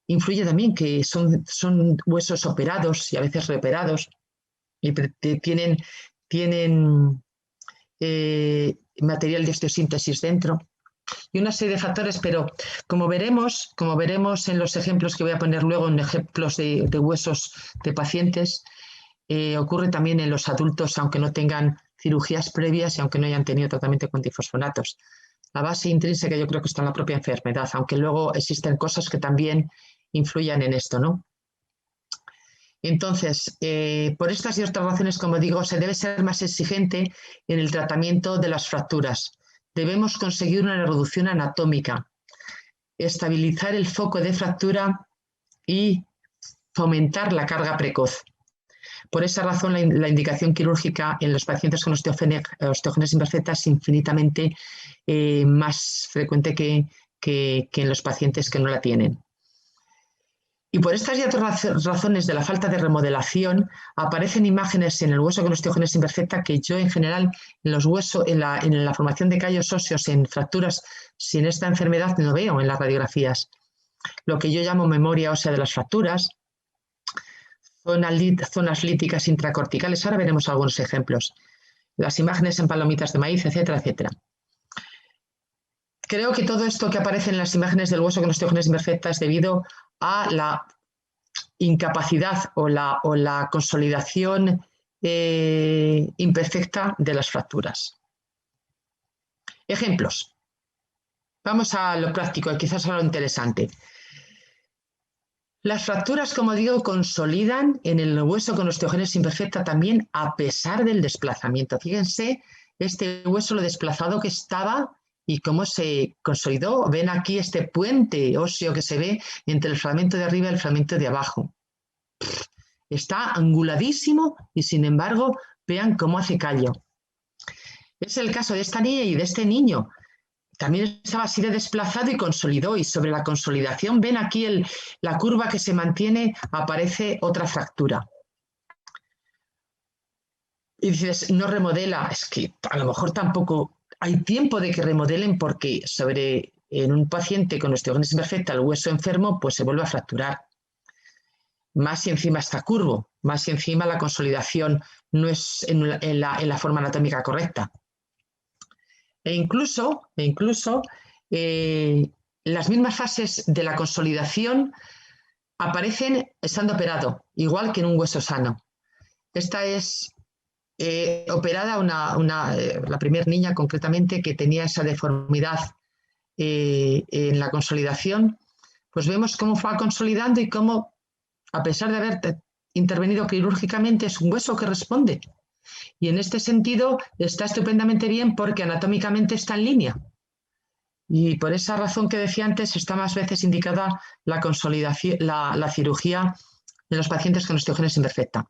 Influye también que son huesos operados y a veces reoperados y tienen material de osteosíntesis dentro y una serie de factores, pero como veremos en los ejemplos que voy a poner luego, en ejemplos de huesos de pacientes, ocurre también en los adultos, aunque no tengan cirugías previas y aunque no hayan tenido tratamiento con difosfonatos. La base intrínseca yo creo que está en la propia enfermedad, aunque luego existen cosas que también influyan en esto, ¿no? Entonces, por estas y otras razones, como digo, se debe ser más exigente en el tratamiento de las fracturas. Debemos conseguir una reducción anatómica, estabilizar el foco de fractura y fomentar la carga precoz. Por esa razón, la indicación quirúrgica en los pacientes con osteogénesis imperfecta es infinitamente más frecuente que en los pacientes que no la tienen. Y por estas y otras razones de la falta de remodelación, aparecen imágenes en el hueso con osteogénesis imperfecta que yo en general en los huesos, en la formación de callos óseos en fracturas sin esta enfermedad no veo en las radiografías. Lo que yo llamo memoria ósea de las fracturas, zonas líticas intracorticales, ahora veremos algunos ejemplos. Las imágenes en palomitas de maíz, etcétera, etcétera. Creo que todo esto que aparece en las imágenes del hueso con osteogénesis imperfecta es debido a la incapacidad o la consolidación imperfecta de las fracturas. Ejemplos. Vamos a lo práctico y quizás a lo interesante. Las fracturas, como digo, consolidan en el hueso con osteogénesis imperfecta también a pesar del desplazamiento. Fíjense este hueso lo desplazado que estaba y cómo se consolidó. Ven aquí este puente óseo que se ve entre el fragmento de arriba y el fragmento de abajo. Está anguladísimo y sin embargo vean cómo hace callo. Es el caso de esta niña y de este niño. También estaba así de desplazado y consolidó, y sobre la consolidación ven aquí la curva que se mantiene, aparece otra fractura. Y dices, no remodela, es que a lo mejor tampoco hay tiempo de que remodelen porque en un paciente con osteogénesis imperfecta el hueso enfermo pues se vuelve a fracturar. Más si encima está curvo, más si encima la consolidación no es en la forma anatómica correcta. E incluso las mismas fases de la consolidación aparecen estando operado, igual que en un hueso sano. Esta es operada la primera niña concretamente que tenía esa deformidad en la consolidación, pues vemos cómo fue consolidando y cómo, a pesar de haber intervenido quirúrgicamente, es un hueso que responde. Y en este sentido está estupendamente bien porque anatómicamente está en línea. Y por esa razón que decía antes, está más veces indicada la consolidación, la cirugía en los pacientes con osteogénesis imperfecta.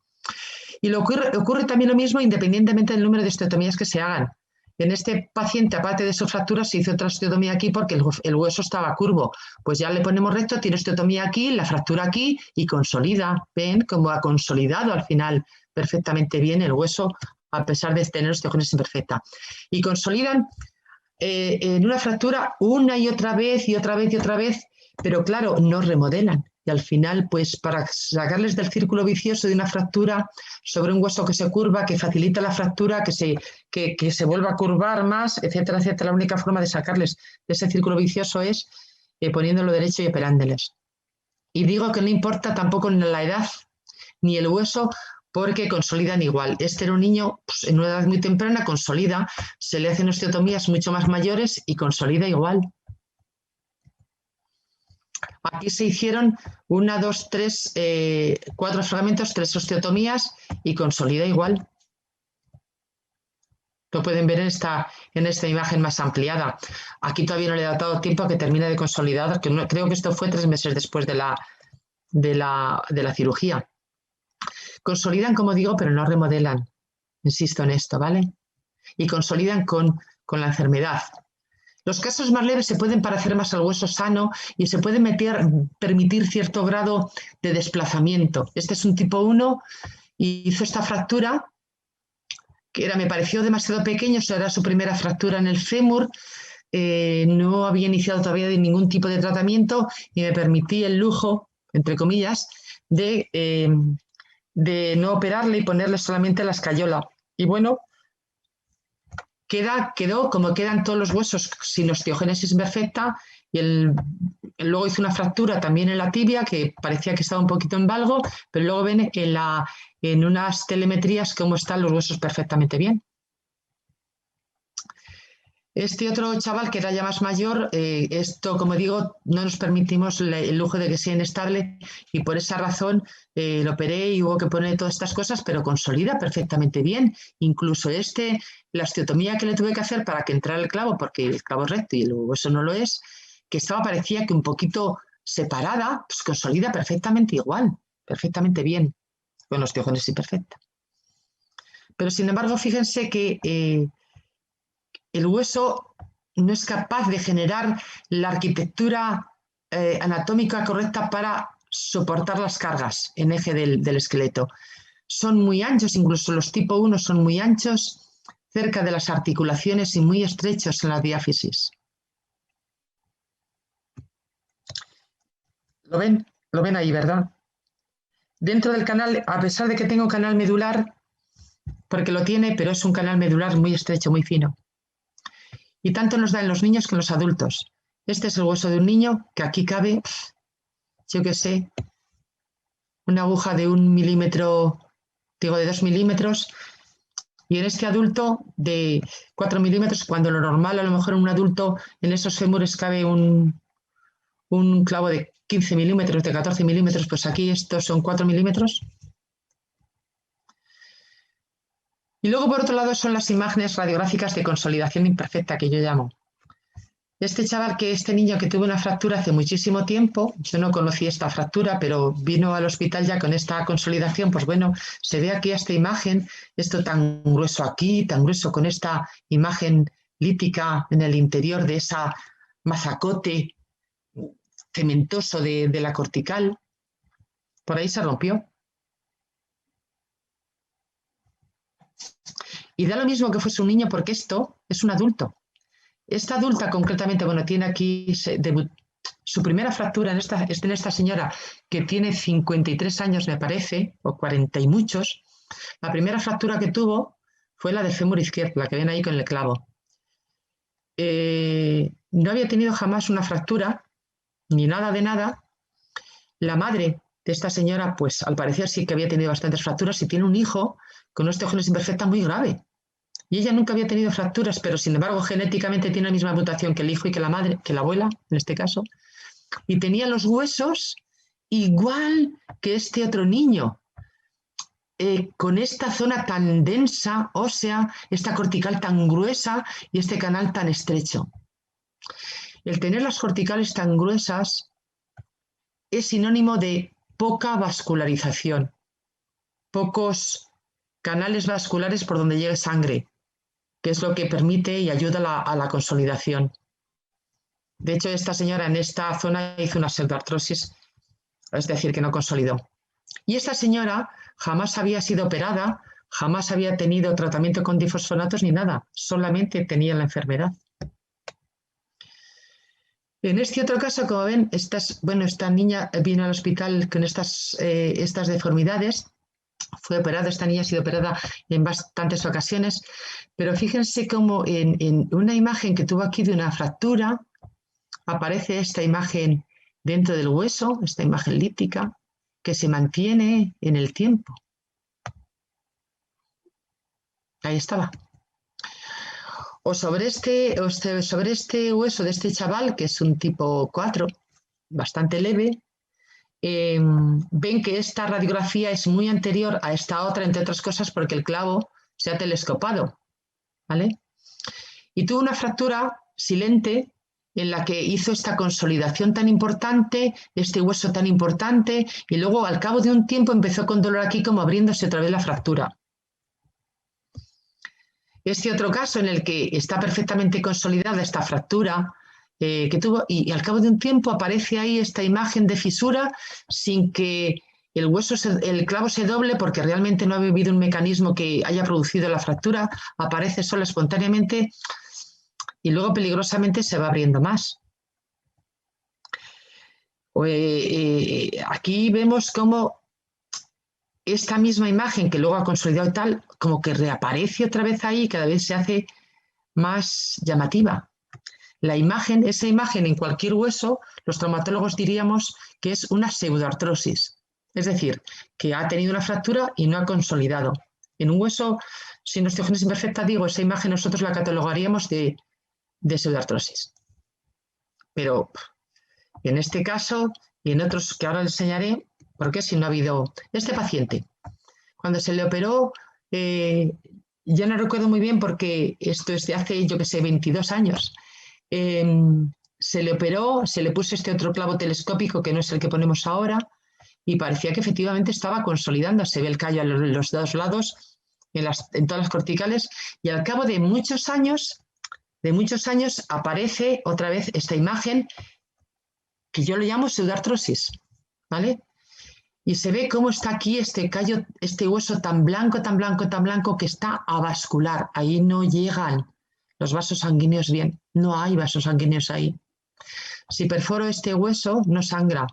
Y ocurre también lo mismo independientemente del número de osteotomías que se hagan. En este paciente, aparte de su fractura, se hizo otra osteotomía aquí porque el hueso estaba curvo. Pues ya le ponemos recto, tiene osteotomía aquí, la fractura aquí y consolida. ¿Ven cómo ha consolidado al final perfectamente bien el hueso a pesar de tener osteogénesis imperfecta? Y consolidan en una fractura una y otra vez y otra vez y otra vez, pero claro, no remodelan. Y al final, pues para sacarles del círculo vicioso de una fractura sobre un hueso que se curva, que facilita la fractura, que se vuelva a curvar más, etcétera, etcétera, la única forma de sacarles de ese círculo vicioso es poniéndolo derecho y operándoles. Y digo que no importa tampoco la edad ni el hueso, porque consolidan igual. Este era un niño pues, en una edad muy temprana, consolida, se le hacen osteotomías mucho más mayores y consolida igual. Aquí se hicieron 1, 2, 3, 4 fragmentos, 3 osteotomías y consolida igual. Lo pueden ver en esta imagen más ampliada. Aquí todavía no le he dado tiempo a que termine de consolidar, que creo que esto fue 3 meses después de la cirugía. Consolidan, como digo, pero no remodelan. Insisto en esto, ¿vale? Y consolidan con la enfermedad. Los casos más leves se pueden parecer más al hueso sano y se puede permitir cierto grado de desplazamiento. Este es un tipo 1 y hizo esta fractura, que me pareció demasiado pequeño, era su primera fractura en el fémur, no había iniciado todavía ningún tipo de tratamiento y me permití el lujo, entre comillas, de no operarle y ponerle solamente la escayola. Y bueno, quedó como quedan todos los huesos sin osteogénesis imperfecta y luego hizo una fractura también en la tibia que parecía que estaba un poquito en valgo, pero luego ven en unas telemetrías cómo están los huesos perfectamente bien. Este otro chaval que era ya más mayor, esto, como digo, no nos permitimos el lujo de que sea inestable y por esa razón lo operé y hubo que poner todas estas cosas, pero consolida perfectamente bien. Incluso la osteotomía que le tuve que hacer para que entrara el clavo, porque el clavo es recto y el hueso no lo es, que parecía que un poquito separada, pues consolida perfectamente igual, perfectamente bien, con osteogénesis imperfecta. Pero sin embargo, fíjense que el hueso no es capaz de generar la arquitectura anatómica correcta para soportar las cargas en eje del esqueleto. Son muy anchos, incluso los tipo 1 son muy anchos, cerca de las articulaciones y muy estrechos en la diáfisis. ¿Lo ven? Lo ven ahí, ¿verdad? Dentro del canal, a pesar de que tengo canal medular, porque lo tiene, pero es un canal medular muy estrecho, muy fino. Y tanto nos da en los niños que en los adultos. Este es el hueso de un niño que aquí cabe, yo qué sé, una aguja de 1 milímetro, digo de 2 milímetros, y en este adulto de 4 milímetros, cuando lo normal a lo mejor en un adulto en esos fémures cabe un clavo de 15 milímetros, de 14 milímetros, pues aquí estos son 4 milímetros. Y luego por otro lado son las imágenes radiográficas de consolidación imperfecta que yo llamo. Este niño que tuvo una fractura hace muchísimo tiempo, yo no conocí esta fractura, pero vino al hospital ya con esta consolidación, pues bueno, se ve aquí esta imagen, esto tan grueso aquí, tan grueso con esta imagen lítica en el interior de esa mazacote cementoso de la cortical. Por ahí se rompió. Y da lo mismo que fuese un niño porque esto es un adulto. Esta adulta concretamente, bueno, tiene aquí su primera fractura es en esta señora que tiene 53 años, me parece, o 40 y muchos. La primera fractura que tuvo fue la del fémur izquierdo, la que ven ahí con el clavo. No había tenido jamás una fractura, ni nada de nada. La madre de esta señora, pues al parecer sí que había tenido bastantes fracturas y tiene un hijo con unos tejones imperfecta muy grave. Y ella nunca había tenido fracturas, pero sin embargo genéticamente tiene la misma mutación que el hijo y que la madre, que la abuela, en este caso. Y tenía los huesos igual que este otro niño, con esta zona tan densa, ósea, esta cortical tan gruesa y este canal tan estrecho. El tener las corticales tan gruesas es sinónimo de poca vascularización, pocos canales vasculares por donde llegue sangre, que es lo que permite y ayuda a la consolidación. De hecho, esta señora en esta zona hizo una pseudoartrosis, es decir, que no consolidó. Y esta señora jamás había sido operada, jamás había tenido tratamiento con difosfonatos ni nada, solamente tenía la enfermedad. En este otro caso, como ven, esta niña vino al hospital con estas deformidades. Fue operada, esta niña ha sido operada en bastantes ocasiones, pero fíjense cómo en una imagen que tuvo aquí de una fractura, aparece esta imagen dentro del hueso, esta imagen líptica, que se mantiene en el tiempo. Ahí estaba. O sobre este hueso de este chaval, que es un tipo 4, bastante leve, ven que esta radiografía es muy anterior a esta otra, entre otras cosas, porque el clavo se ha telescopado, ¿vale? Y tuvo una fractura silente en la que hizo esta consolidación tan importante, este hueso tan importante, y luego al cabo de un tiempo empezó con dolor aquí como abriéndose otra vez la fractura. Este otro caso en el que está perfectamente consolidada esta fractura que tuvo y al cabo de un tiempo aparece ahí esta imagen de fisura sin que el clavo se doble porque realmente no ha habido un mecanismo que haya producido la fractura, aparece sola espontáneamente y luego peligrosamente se va abriendo más. Aquí vemos cómo esta misma imagen que luego ha consolidado y tal, como que reaparece otra vez ahí y cada vez se hace más llamativa. Esa imagen en cualquier hueso, los traumatólogos diríamos que es una pseudoartrosis, es decir, que ha tenido una fractura y no ha consolidado. En un hueso sin osteogénesis imperfecta, digo, esa imagen nosotros la catalogaríamos de pseudoartrosis. Pero en este caso y en otros que ahora les enseñaré, ¿por qué si no ha habido? Este paciente, cuando se le operó, ya no recuerdo muy bien porque esto es de hace, yo que sé, 22 años. Se le operó, se le puso este otro clavo telescópico que no es el que ponemos ahora y parecía que efectivamente estaba consolidando. Se ve el callo a los dos lados, en todas las corticales y al cabo de muchos años aparece otra vez esta imagen que yo le llamo pseudoartrosis, ¿vale? Y se ve cómo está aquí este callo, este hueso tan blanco, tan blanco, tan blanco que está avascular. Ahí no llegan los vasos sanguíneos bien, no hay vasos sanguíneos ahí. Si perforo este hueso, no sangra,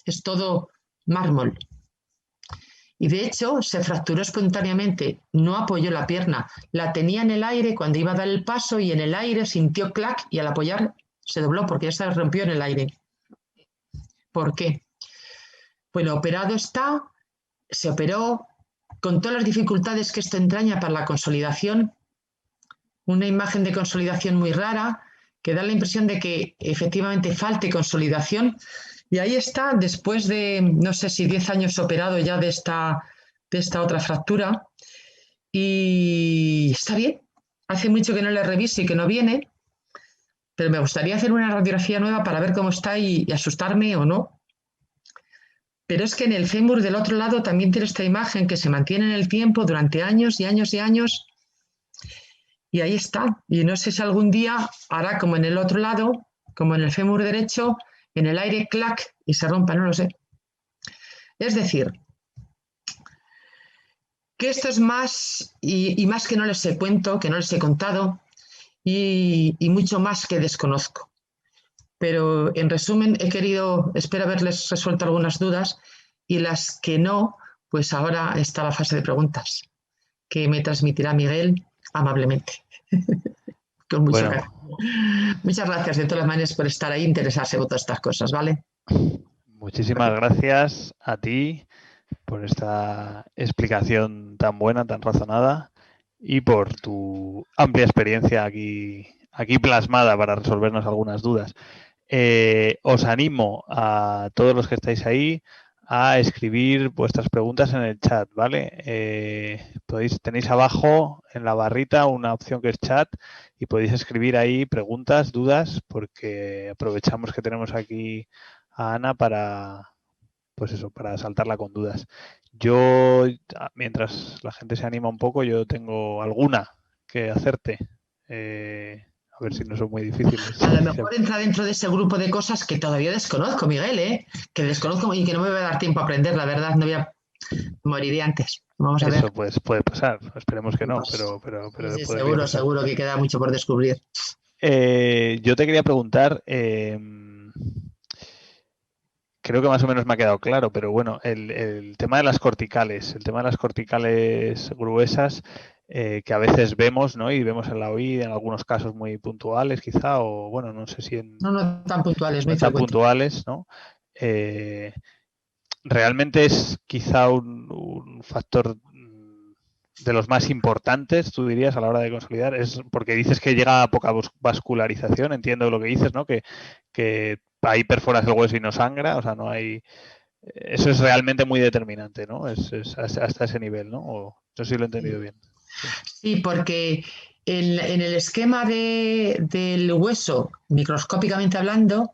es todo mármol. Y de hecho se fracturó espontáneamente, no apoyó la pierna, la tenía en el aire cuando iba a dar el paso y en el aire sintió clac y al apoyar se dobló porque ya se rompió en el aire. ¿Por qué? Bueno, operado está, se operó con todas las dificultades que esto entraña para la consolidación, una imagen de consolidación muy rara que da la impresión de que efectivamente falte consolidación y ahí está, después de, no sé si 10 años operado ya de esta otra fractura y está bien, hace mucho que no le reviso y que no viene, pero me gustaría hacer una radiografía nueva para ver cómo está y asustarme o no. Pero es que en el fémur del otro lado también tiene esta imagen que se mantiene en el tiempo durante años y años y años. Y ahí está. Y no sé si algún día hará como en el otro lado, como en el fémur derecho, en el aire, clac, y se rompa, no lo sé. Es decir, que esto es más y más que no les he cuento, que no les he contado y mucho más que desconozco. Pero en resumen, espero haberles resuelto algunas dudas y las que no, pues ahora está la fase de preguntas que me transmitirá Miguel amablemente. Con mucho cariño. Bueno, Muchas gracias de todas maneras por estar ahí e interesarse por todas estas cosas, ¿vale? muchísimas gracias a ti por esta explicación tan buena, tan razonada y por tu amplia experiencia aquí plasmada para resolvernos algunas dudas. Os animo a todos los que estáis ahí a escribir vuestras preguntas en el chat, ¿vale? Tenéis abajo en la barrita una opción que es chat y podéis escribir ahí preguntas, dudas, porque aprovechamos que tenemos aquí a Ana pues eso, para saltarla con dudas. Yo, mientras la gente se anima un poco, yo tengo alguna que hacerte. A ver si no son muy difíciles. A lo mejor entra dentro de ese grupo de cosas que todavía desconozco, Miguel, ¿eh? Que desconozco y que no me va a dar tiempo a aprender, la verdad, no voy a moriré antes. Vamos a ver. Eso pues puede pasar, esperemos que no, Pues, pero sí, podría seguro, pasar. seguro que queda mucho por descubrir. Yo te quería preguntar, creo que más o menos me ha quedado claro, pero bueno, el tema de las corticales, gruesas, que a veces vemos, ¿no? Y vemos en la OI en algunos casos muy puntuales, quizá, o bueno, no sé si No, no tan puntuales, no muy tan frecuente. puntuales, ¿no? Realmente es quizá un factor de los más importantes, tú dirías, a la hora de consolidar, es porque dices que llega a poca vascularización, entiendo lo que dices, ¿no? Que ahí perforas el hueso y no sangra, o sea, no hay... Eso es realmente muy determinante, ¿no? Es hasta ese nivel, ¿no? O, no sé si lo he entendido bien. Sí. Sí, porque en el esquema del hueso, microscópicamente hablando,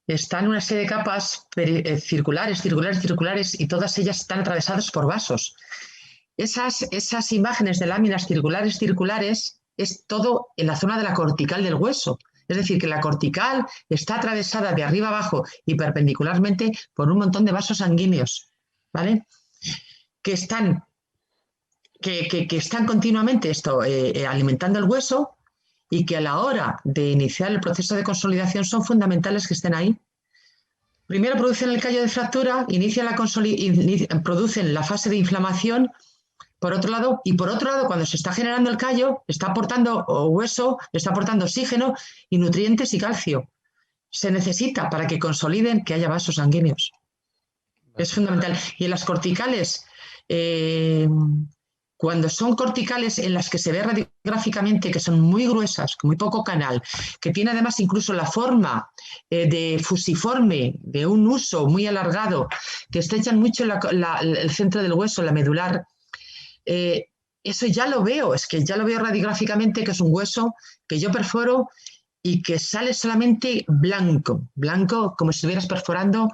están una serie de capas circulares, circulares, circulares, y todas ellas están atravesadas por vasos. Esas imágenes de láminas circulares, circulares, es todo en la zona de la cortical del hueso. Es decir, que la cortical está atravesada de arriba abajo y perpendicularmente por un montón de vasos sanguíneos, ¿vale? Que están, que están continuamente alimentando el hueso y que a la hora de iniciar el proceso de consolidación son fundamentales que estén ahí. Primero producen el callo de fractura, producen la fase de inflamación, por otro lado, cuando se está generando el callo, está aportando hueso, está aportando oxígeno y nutrientes y calcio. Se necesita para que consoliden que haya vasos sanguíneos. Es fundamental. Y en las corticales, cuando son corticales en las que se ve radiográficamente que son muy gruesas, con muy poco canal, que tiene además incluso la forma de fusiforme, de un uso muy alargado, que estrechan mucho el centro del hueso, la medular, eso ya lo veo, es que ya lo veo radiográficamente que es un hueso que yo perforo y que sale solamente blanco, blanco como si estuvieras perforando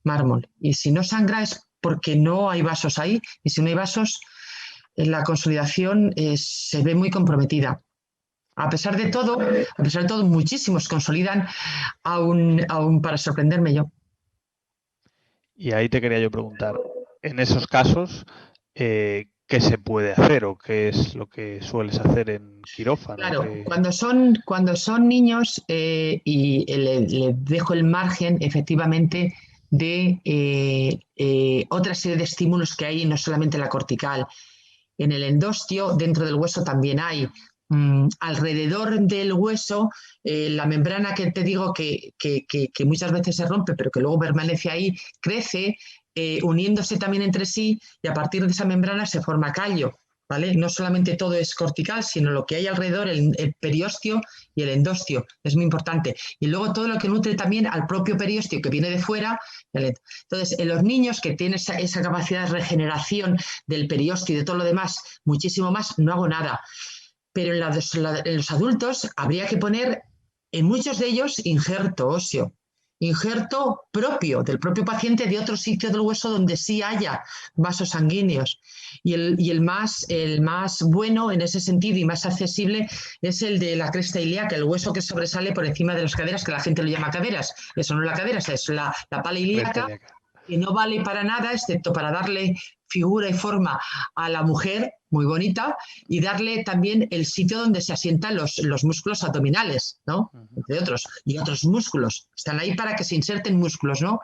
mármol. Y si no sangra es porque no hay vasos ahí, y si no hay vasos, la consolidación se ve muy comprometida. A pesar de todo, muchísimos consolidan aún para sorprenderme yo. Y ahí te quería yo preguntar, en esos casos, ¿qué se puede hacer o qué es lo que sueles hacer en quirófano? Claro, cuando son niños y le dejo el margen efectivamente de otra serie de estímulos que hay, no solamente la cortical. En el endostio, dentro del hueso también hay. Alrededor del hueso, la membrana que te digo que muchas veces se rompe, pero que luego permanece ahí, crece, uniéndose también entre sí, y a partir de esa membrana se forma callo. ¿Vale? No solamente todo es cortical, sino lo que hay alrededor, el periostio y el endostio, es muy importante. Y luego todo lo que nutre también al propio periostio que viene de fuera. Entonces, en los niños que tienen esa capacidad de regeneración del periostio y de todo lo demás, muchísimo más, no hago nada. Pero en los adultos habría que poner, en muchos de ellos, injerto óseo. Injerto propio, del propio paciente, de otro sitio del hueso donde sí haya vasos sanguíneos. Y el más bueno en ese sentido y más accesible es el de la cresta ilíaca, el hueso que sobresale por encima de las caderas, que la gente lo llama caderas. Eso no es la cadera, es la pala ilíaca, que no vale para nada, excepto para darle figura y forma a la mujer, muy bonita, y darle también el sitio donde se asientan los músculos abdominales, ¿no? Entre otros, y otros músculos. Están ahí para que se inserten músculos, ¿no?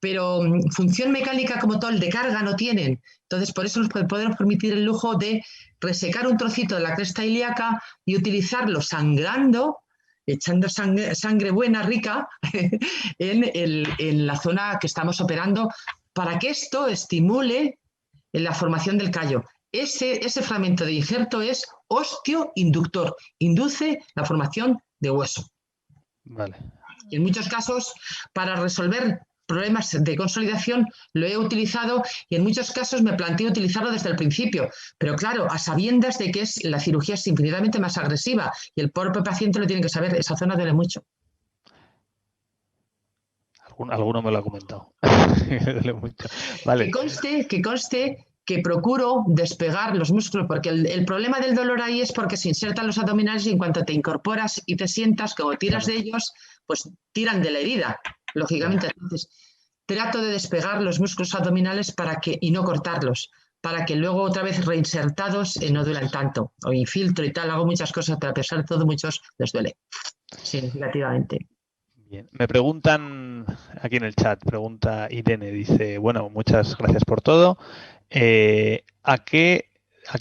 Pero función mecánica como tal de carga no tienen. Entonces, por eso nos podemos permitir el lujo de resecar un trocito de la cresta ilíaca y utilizarlo sangrando, echando sangre buena, rica, en la zona que estamos operando, para que esto estimule la formación del callo. Ese fragmento de injerto es osteoinductor, induce la formación de hueso. Vale. Y en muchos casos, para resolver problemas de consolidación, lo he utilizado y en muchos casos me planteo utilizarlo desde el principio. Pero claro, a sabiendas de que la cirugía es infinitamente más agresiva y el propio paciente lo tiene que saber, esa zona duele mucho. Alguno me lo ha comentado. Duele mucho. Vale. Que conste que procuro despegar los músculos, porque el problema del dolor ahí es porque se insertan los abdominales y en cuanto te incorporas y te sientas, como tiras de ellos, pues tiran de la herida, lógicamente. Entonces, trato de despegar los músculos abdominales y no cortarlos, para que luego otra vez reinsertados no duelan tanto. O infiltro y tal, hago muchas cosas, pero a pesar de todo, muchos les duele significativamente. Bien. Me preguntan aquí en el chat, pregunta Irene, dice, bueno, muchas gracias por todo. ¿A qué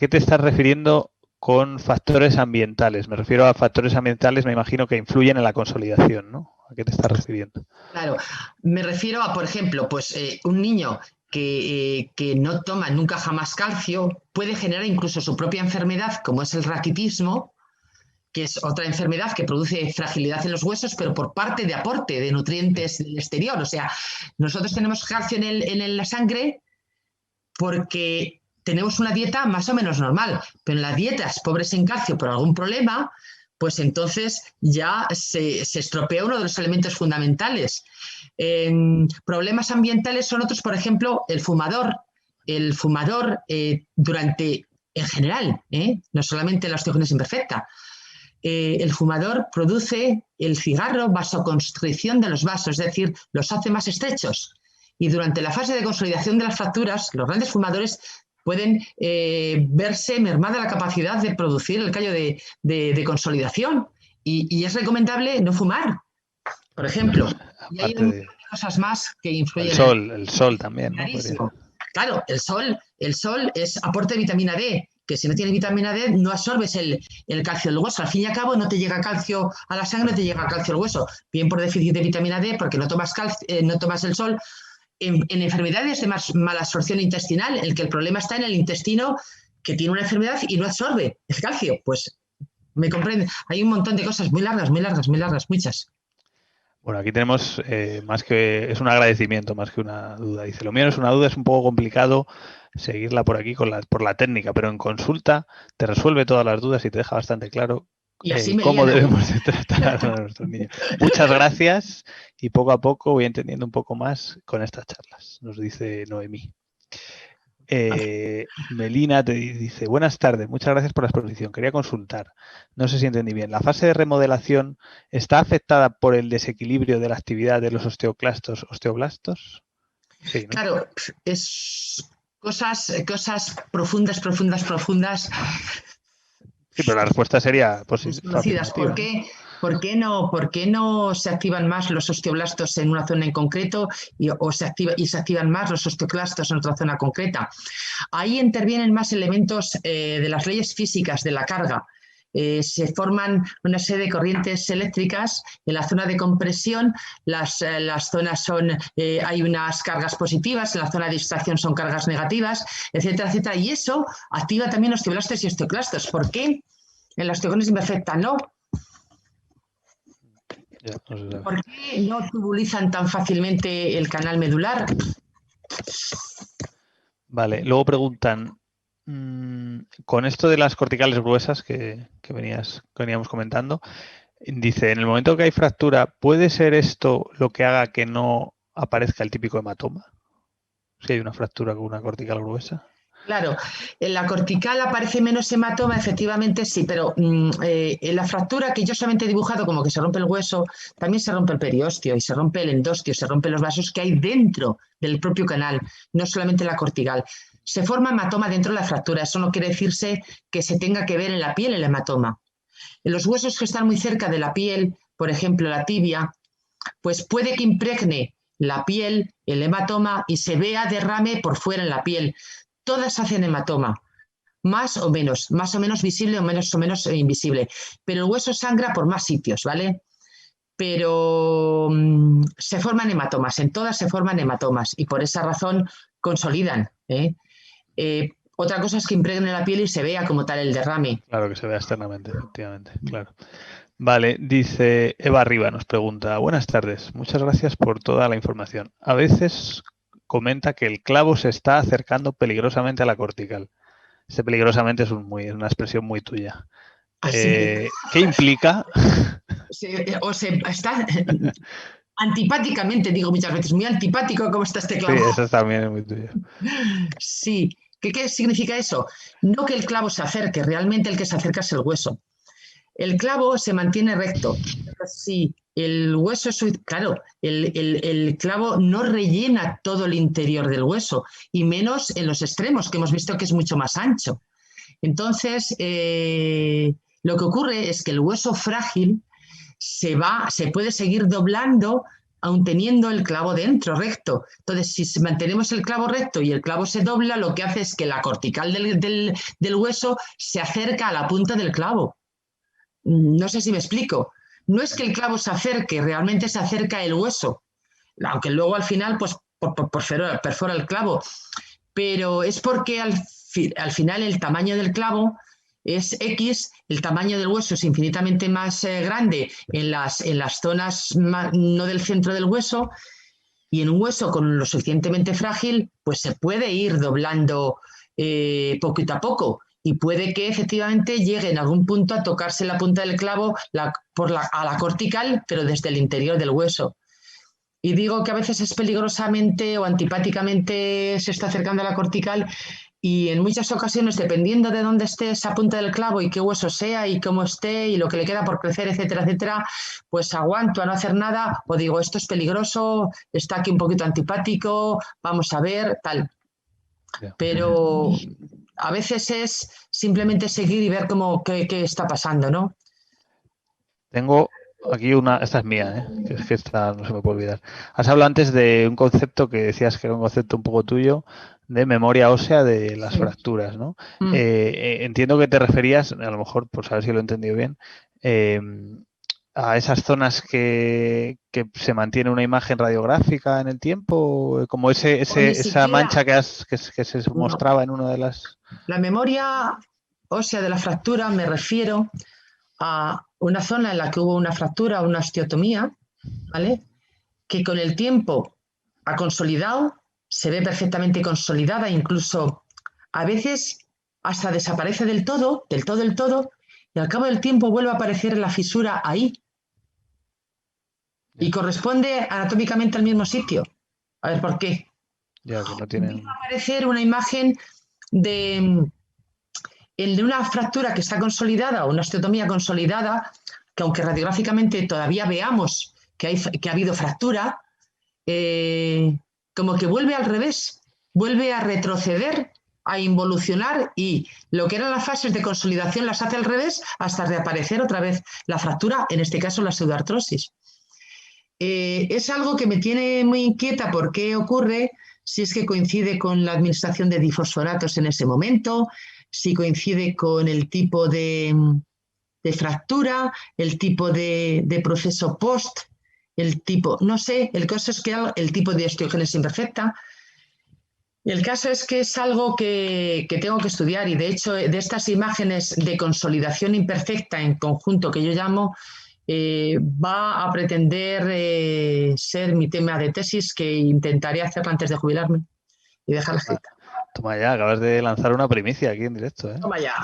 te estás refiriendo con factores ambientales? Me refiero a factores ambientales, me imagino que influyen en la consolidación, ¿no? ¿A qué te estás refiriendo? Claro, me refiero a, por ejemplo, pues un niño que no toma nunca jamás calcio puede generar incluso su propia enfermedad, como es el raquitismo, que es otra enfermedad que produce fragilidad en los huesos, pero por parte de aporte de nutrientes del exterior. O sea, nosotros tenemos calcio en la sangre porque tenemos una dieta más o menos normal, pero en las dietas pobres en calcio por algún problema, pues entonces ya se estropea uno de los elementos fundamentales. Problemas ambientales son otros, por ejemplo, el fumador. El fumador en general, no solamente la osteogénesis imperfecta, el fumador produce el cigarro vasoconstricción de los vasos, es decir, los hace más estrechos. Y durante la fase de consolidación de las fracturas, los grandes fumadores pueden verse mermada la capacidad de producir el callo de consolidación. Y es recomendable no fumar, por ejemplo. Y hay cosas más que influyen. El sol también, ¿no? Claro, el sol es aporte de vitamina D, que si no tienes vitamina D no absorbes el calcio del hueso. Al fin y al cabo no te llega calcio a la sangre, te llega calcio al hueso. Bien por déficit de vitamina D, porque no tomas el sol. En enfermedades de mala absorción intestinal, que el problema está en el intestino que tiene una enfermedad y no absorbe el calcio. Pues me comprende. Hay un montón de cosas muy largas, muchas. Bueno, aquí tenemos es un agradecimiento más que una duda. Dice, lo mío no es una duda, es un poco complicado seguirla por aquí por la técnica, pero en consulta te resuelve todas las dudas y te deja bastante claro cómo debemos de tratar a nuestros niños. Muchas gracias y poco a poco voy entendiendo un poco más con estas charlas, nos dice Noemí. Melina te dice, buenas tardes, muchas gracias por la exposición. Quería consultar, no sé si entendí bien, ¿la fase de remodelación está afectada por el desequilibrio de la actividad de los osteoblastos? Sí, ¿no? Claro, es cosas profundas. Sí, pero la respuesta sería desconocidas. ¿Por qué no se activan más los osteoblastos en una zona en concreto y se activan más los osteoclastos en otra zona concreta? Ahí intervienen más elementos de las leyes físicas de la carga. Se forman una serie de corrientes eléctricas en la zona de compresión, las zonas hay unas cargas positivas, en la zona de distracción son cargas negativas, etcétera, etcétera, y eso activa también osteoblastos y osteoclastos. ¿Por qué en la osteogénesis imperfecta no? ¿Por qué no tubulizan tan fácilmente el canal medular? Vale, luego preguntan, con esto de las corticales gruesas que veníamos comentando, dice, en el momento que hay fractura, ¿puede ser esto lo que haga que no aparezca el típico hematoma? Si hay una fractura con una cortical gruesa. Claro, en la cortical aparece menos hematoma, efectivamente sí, pero en la fractura que yo solamente he dibujado como que se rompe el hueso, también se rompe el periósteo y se rompe el endostio, se rompen los vasos que hay dentro del propio canal, no solamente la cortical. se forma hematoma dentro de la fractura. Eso no quiere decirse que se tenga que ver en la piel el hematoma. En los huesos que están muy cerca de la piel, por ejemplo la tibia, pues puede que impregne la piel, el hematoma, y se vea derrame por fuera en la piel. Todas hacen hematoma, más o menos visible o menos invisible. Pero el hueso sangra por más sitios, ¿vale? Pero se forman hematomas, en todas se forman hematomas y por esa razón consolidan. Otra cosa es que impregne la piel y se vea como tal el derrame. Claro, que se vea externamente, efectivamente, claro. Vale, dice Eva Arriba, nos pregunta, buenas tardes, muchas gracias por toda la información. A veces comenta que el clavo se está acercando peligrosamente a la cortical. Este peligrosamente es una expresión muy tuya. Así ¿Qué implica? se está antipáticamente, digo muchas veces, muy antipático como está este Sí, clavo. eso también es muy tuyo. Sí, ¿qué significa eso? No que el clavo se acerque, realmente el que se acerca es el hueso. El clavo se mantiene recto. Si el hueso es, claro, el clavo no rellena todo el interior del hueso, y menos en los extremos, que hemos visto que es mucho más ancho. Entonces, lo que ocurre es que el hueso frágil se puede seguir doblando aun teniendo el clavo dentro, recto. Entonces, si mantenemos el clavo recto y el clavo se dobla, lo que hace es que la cortical del hueso se acerca a la punta del clavo. No sé si me explico. No es que el clavo se acerque, realmente se acerca el hueso, aunque luego al final pues perfora el clavo, pero es porque al final el tamaño del clavo es X, el tamaño del hueso es infinitamente más grande en las zonas no del centro del hueso, y en un hueso con lo suficientemente frágil, pues se puede ir doblando poquito a poco. Y puede que efectivamente llegue en algún punto a tocarse la punta del clavo a la cortical, pero desde el interior del hueso. Y digo que a veces es peligrosamente o antipáticamente se está acercando a la cortical, y en muchas ocasiones, dependiendo de dónde esté esa punta del clavo y qué hueso sea y cómo esté y lo que le queda por crecer, etcétera, etcétera, pues aguanto a no hacer nada o digo, esto es peligroso, está aquí un poquito antipático, vamos a ver, tal. Yeah. Pero a veces es simplemente seguir y ver qué está pasando, ¿no? Tengo aquí esta es mía, que es que esta no se me puede olvidar. Has hablado antes de un concepto que decías que era un concepto un poco tuyo, de memoria ósea de las Sí. fracturas, ¿no? Entiendo que te referías, a lo mejor por saber si lo he entendido bien, a esas zonas que se mantiene una imagen radiográfica en el tiempo, como esa mancha que se No. mostraba en una de las... La memoria ósea de la fractura me refiero a una zona en la que hubo una fractura, una osteotomía, ¿vale? Que con el tiempo ha consolidado, se ve perfectamente consolidada, incluso a veces hasta desaparece del todo, y al cabo del tiempo vuelve a aparecer la fisura ahí y corresponde anatómicamente al mismo sitio. A ver por qué. Ya que no Empieza tienen... a aparecer una imagen de el de una fractura que está consolidada o una osteotomía consolidada, que aunque radiográficamente todavía veamos que ha habido fractura, como que vuelve al revés, vuelve a retroceder, a involucionar, y lo que eran las fases de consolidación las hace al revés hasta reaparecer otra vez la fractura, en este caso la pseudoartrosis. Es algo que me tiene muy inquieta porque ocurre si es que coincide con la administración de difosfonatos en ese momento, si coincide con el tipo de fractura, el tipo de proceso post, el tipo, no sé, el caso es que el tipo de osteogénesis imperfecta. El caso es que es algo que tengo que estudiar, y de hecho de estas imágenes de consolidación imperfecta en conjunto que yo llamo, va a pretender ser mi tema de tesis, que intentaré hacerlo antes de jubilarme y dejar la escrita. Toma ya, acabas de lanzar una primicia aquí en directo, ¿eh? Toma ya.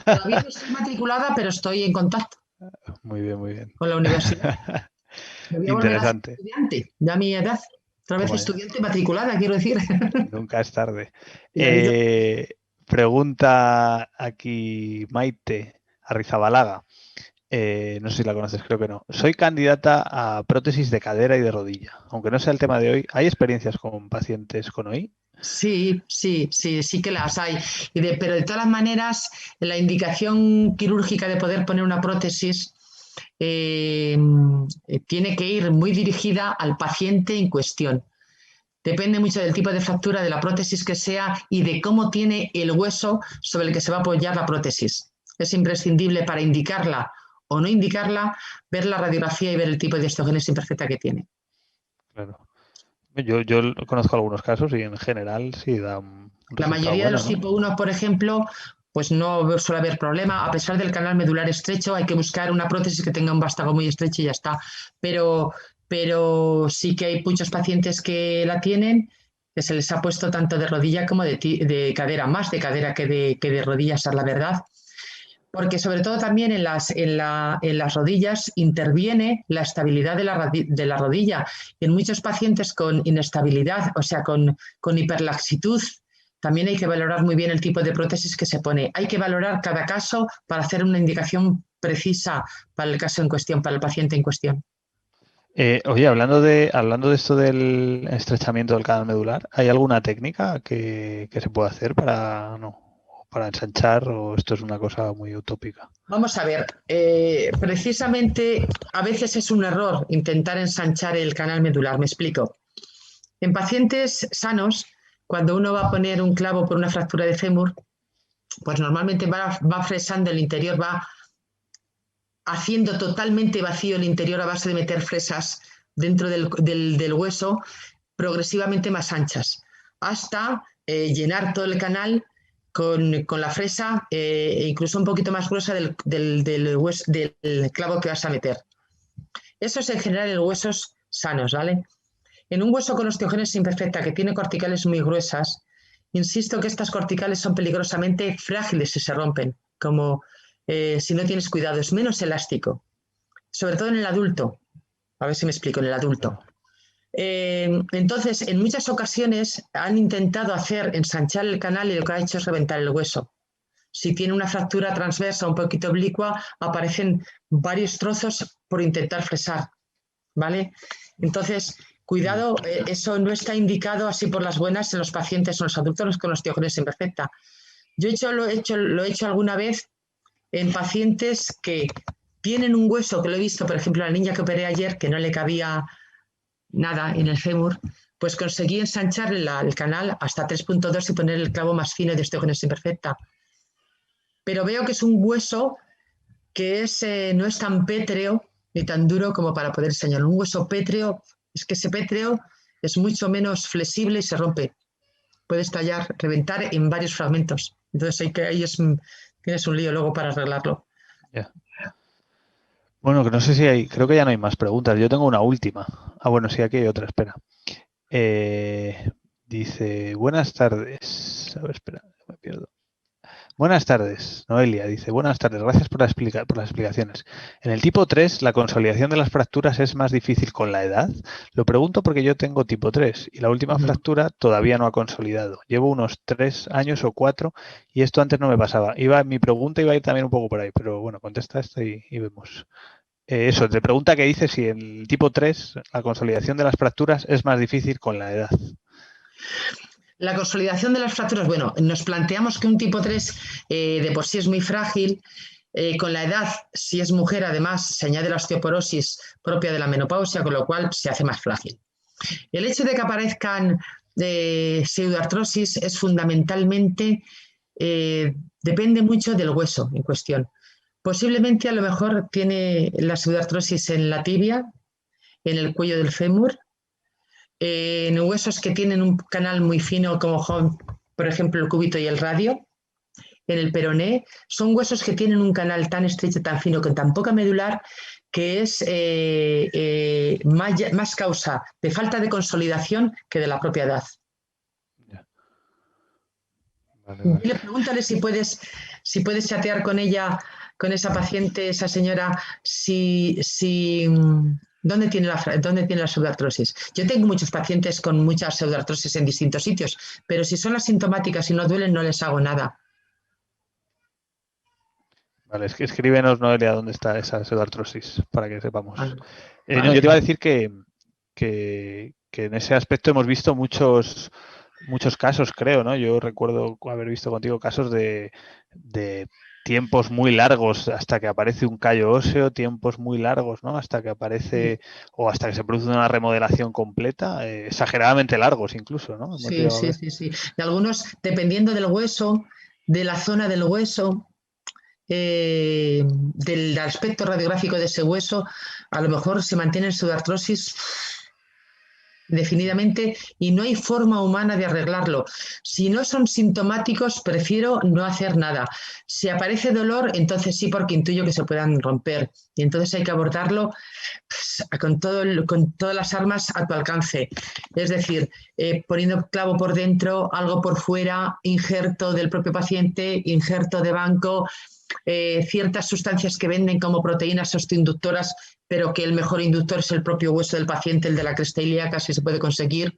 Todavía no estoy matriculada, pero estoy en contacto Muy bien, muy bien. con la universidad. Me voy a volver a ser Interesante. estudiante, ya a mi edad. Otra vez Toma ya. estudiante matriculada, quiero decir. Nunca es tarde. Y ahí Pregunta aquí Maite Arrizabalaga. No sé si la conoces, creo que no. Soy candidata a prótesis de cadera y de rodilla. Aunque no sea el tema de hoy, ¿hay experiencias con pacientes con OI? Sí, sí, sí, sí que las hay. Pero de todas las maneras, la indicación quirúrgica de poder poner una prótesis tiene que ir muy dirigida al paciente en cuestión. Depende mucho del tipo de fractura de la prótesis que sea y de cómo tiene el hueso sobre el que se va a apoyar la prótesis. Es imprescindible para indicarla o no indicarla, ver la radiografía y ver el tipo de osteogénesis imperfecta que tiene. Claro. Yo conozco algunos casos y en general sí da un La resultado mayoría de bueno, los ¿no? tipo 1, por ejemplo, pues no suele haber problema. A pesar del canal medular estrecho, hay que buscar una prótesis que tenga un vástago muy estrecho y ya está. Pero, pero sí que hay muchos pacientes que la tienen, que se les ha puesto tanto de rodilla como de cadera, más de cadera que de rodillas, esa es la verdad. Porque sobre todo también en las rodillas interviene la estabilidad de la rodilla. En muchos pacientes con inestabilidad, o sea, con hiperlaxitud, también hay que valorar muy bien el tipo de prótesis que se pone. Hay que valorar cada caso para hacer una indicación precisa para el caso en cuestión, para el paciente en cuestión. Oye, hablando de esto del estrechamiento del canal medular, ¿hay alguna técnica que se pueda hacer para, no, para ensanchar o esto es una cosa muy utópica? Vamos a ver, precisamente a veces es un error intentar ensanchar el canal medular, me explico. En pacientes sanos, cuando uno va a poner un clavo por una fractura de fémur, pues normalmente va fresando el interior, va haciendo totalmente vacío el interior a base de meter fresas dentro del hueso progresivamente más anchas, hasta llenar todo el canal con la fresa e incluso un poquito más gruesa del clavo que vas a meter. Eso es en general en huesos sanos, ¿vale? En un hueso con osteogénesis imperfecta que tiene corticales muy gruesas, insisto que estas corticales son peligrosamente frágiles si se rompen, como si no tienes cuidado, es menos elástico, sobre todo en el adulto. A ver si me explico, en el adulto. Entonces, en muchas ocasiones han intentado ensanchar el canal y lo que ha hecho es reventar el hueso. Si tiene una fractura transversa un poquito oblicua, aparecen varios trozos por intentar fresar, ¿vale? Entonces, cuidado, eso no está indicado así por las buenas en los pacientes o en los adultos con osteogénesis imperfecta. Lo he hecho alguna vez en pacientes que tienen un hueso, que lo he visto, por ejemplo, la niña que operé ayer, que no le cabía nada en el fémur, pues conseguí ensanchar el canal hasta 3.2 y poner el clavo más fino de osteogénesis imperfecta. Pero veo que es un hueso que no es tan pétreo ni tan duro como para poder enseñar. Un hueso pétreo, es que ese pétreo es mucho menos flexible y se rompe. Puede estallar, reventar en varios fragmentos. Entonces tienes un lío luego para arreglarlo. Yeah. Bueno, que no sé si hay, creo que ya no hay más preguntas. Yo tengo una última. Ah, bueno, sí, aquí hay otra, espera. Dice, buenas tardes. A ver, espera, me pierdo. Buenas tardes, Noelia. Dice, buenas tardes, gracias por por las explicaciones. En el tipo 3, ¿la consolidación de las fracturas es más difícil con la edad? Lo pregunto porque yo tengo tipo 3 y la última fractura todavía no ha consolidado. Llevo unos 3 años o 4 y esto antes no me pasaba. Mi pregunta iba a ir también un poco por ahí, pero bueno, contesta esto y vemos. Eso, te pregunta que dice si en el tipo 3 la consolidación de las fracturas es más difícil con la edad. La consolidación de las fracturas, bueno, nos planteamos que un tipo 3 de por sí es muy frágil. Con la edad, si es mujer, además, se añade la osteoporosis propia de la menopausia, con lo cual se hace más frágil. El hecho de que aparezcan pseudoartrosis es fundamentalmente, depende mucho del hueso en cuestión. Posiblemente a lo mejor tiene la pseudoartrosis en la tibia, en el cuello del fémur, en huesos que tienen un canal muy fino como por ejemplo el cúbito y el radio, en el peroné, son huesos que tienen un canal tan estrecho, tan fino, con tan poca medular, que es más causa de falta de consolidación que de la propia edad. Vale. Dile, pregúntale si puedes chatear con ella, con esa paciente, esa señora, ¿dónde tiene la pseudoartrosis? Yo tengo muchos pacientes con muchas pseudoartrosis en distintos sitios, pero si son asintomáticas y no duelen, no les hago nada. Vale, es que escríbenos, Noelia, dónde está esa pseudoartrosis, para que sepamos. Vale. No, yo te iba a decir que en ese aspecto hemos visto muchos casos, creo, ¿no? Yo recuerdo haber visto contigo casos de tiempos muy largos hasta que aparece un callo óseo, tiempos muy largos, ¿no? Hasta que aparece o hasta que se produce una remodelación completa, exageradamente largos incluso, ¿no? Hemos Sí, llegado a sí, ver. sí, sí. Y algunos, dependiendo del hueso, de la zona del hueso, del aspecto radiográfico de ese hueso, a lo mejor se mantiene en pseudoartrosis definidamente y no hay forma humana de arreglarlo. Si no son sintomáticos, prefiero no hacer nada. Si aparece dolor, entonces sí, porque intuyo que se puedan romper. Y entonces hay que abordarlo pues, con todas las armas a tu alcance. Es decir, poniendo clavo por dentro, algo por fuera, injerto del propio paciente, injerto de banco, ciertas sustancias que venden como proteínas osteoinductoras, pero que el mejor inductor es el propio hueso del paciente, el de la cresta ilíaca, si se puede conseguir,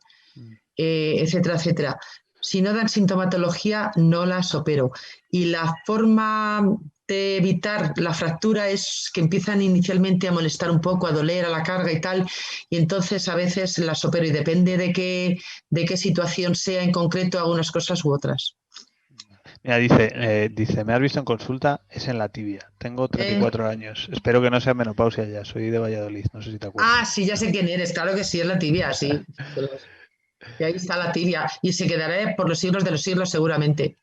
etcétera, etcétera. Si no dan sintomatología, no las opero. Y la forma de evitar la fractura es que empiezan inicialmente a molestar un poco, a doler, a la carga y tal, y entonces a veces las opero y depende de qué situación sea en concreto, hago unas cosas u otras. Mira, dice, me has visto en consulta, es en la tibia. Tengo 34 años. Espero que no sea menopausia ya. Soy de Valladolid, no sé si te acuerdas. Sí, ya sé quién eres, claro que sí, es la tibia, sí. Y ahí está la tibia, y se quedará por los siglos de los siglos seguramente.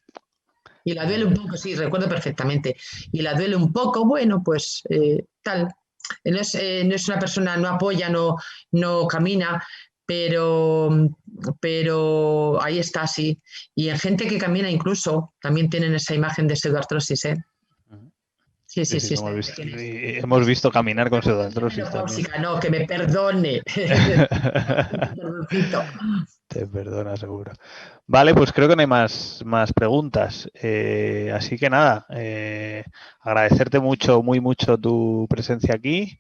Y la duele un poco, sí, recuerdo perfectamente. Y la duele un poco, bueno, pues tal. No es una persona, no apoya, no camina, pero ahí está, sí. Y en gente que camina incluso, también tienen esa imagen de pseudoartrosis, ¿eh? Sí, Sí, sí, sí, sí, lo está hemos bien visto. quién es. Y hemos visto caminar con pseudoartrosis también. Menopáusica, no, que me perdone. Perdoncito. Te perdona, seguro. Vale, pues creo que no hay más preguntas. Así que nada, agradecerte mucho, muy mucho tu presencia aquí.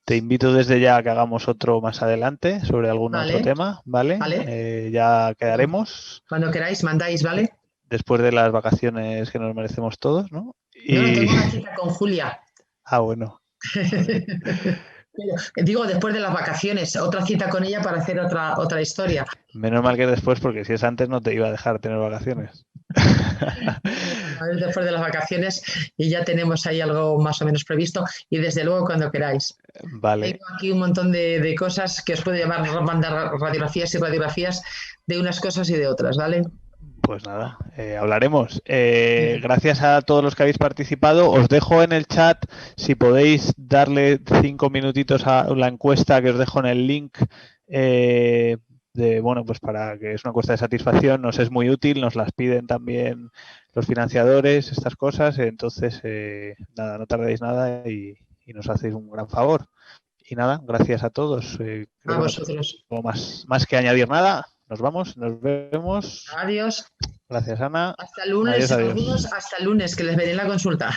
Te invito desde ya a que hagamos otro más adelante sobre algún otro Vale, tema, ¿vale? vale. Ya quedaremos Cuando queráis, mandáis, ¿vale? después de las vacaciones que nos merecemos todos, ¿no? No, no, Y, tengo una cita con Julia. bueno, a ver. Digo, después de las vacaciones, otra cita con ella para hacer otra historia. Menos mal que después, porque si es antes no te iba a dejar tener vacaciones. A ver, después de las vacaciones y ya tenemos ahí algo más o menos previsto y desde luego cuando queráis. Vale, Tengo aquí un montón de cosas que os puedo llevar, mandar radiografías y radiografías de unas cosas y de otras, ¿vale? pues nada, hablaremos. Gracias a todos los que habéis participado. Os dejo en el chat, si podéis darle 5 minutitos a la encuesta que os dejo en el link. Bueno, pues para que es una encuesta de satisfacción, nos es muy útil, nos las piden también los financiadores, estas cosas. Entonces, nada, no tardéis nada y nos hacéis un gran favor. Y nada, gracias a todos. Creo A que no vosotros. tengo más que añadir nada. Nos vamos, nos vemos. Adiós. Gracias, Ana. Hasta el lunes, Adiós, algunos adiós. hasta el lunes, que les veré en la consulta.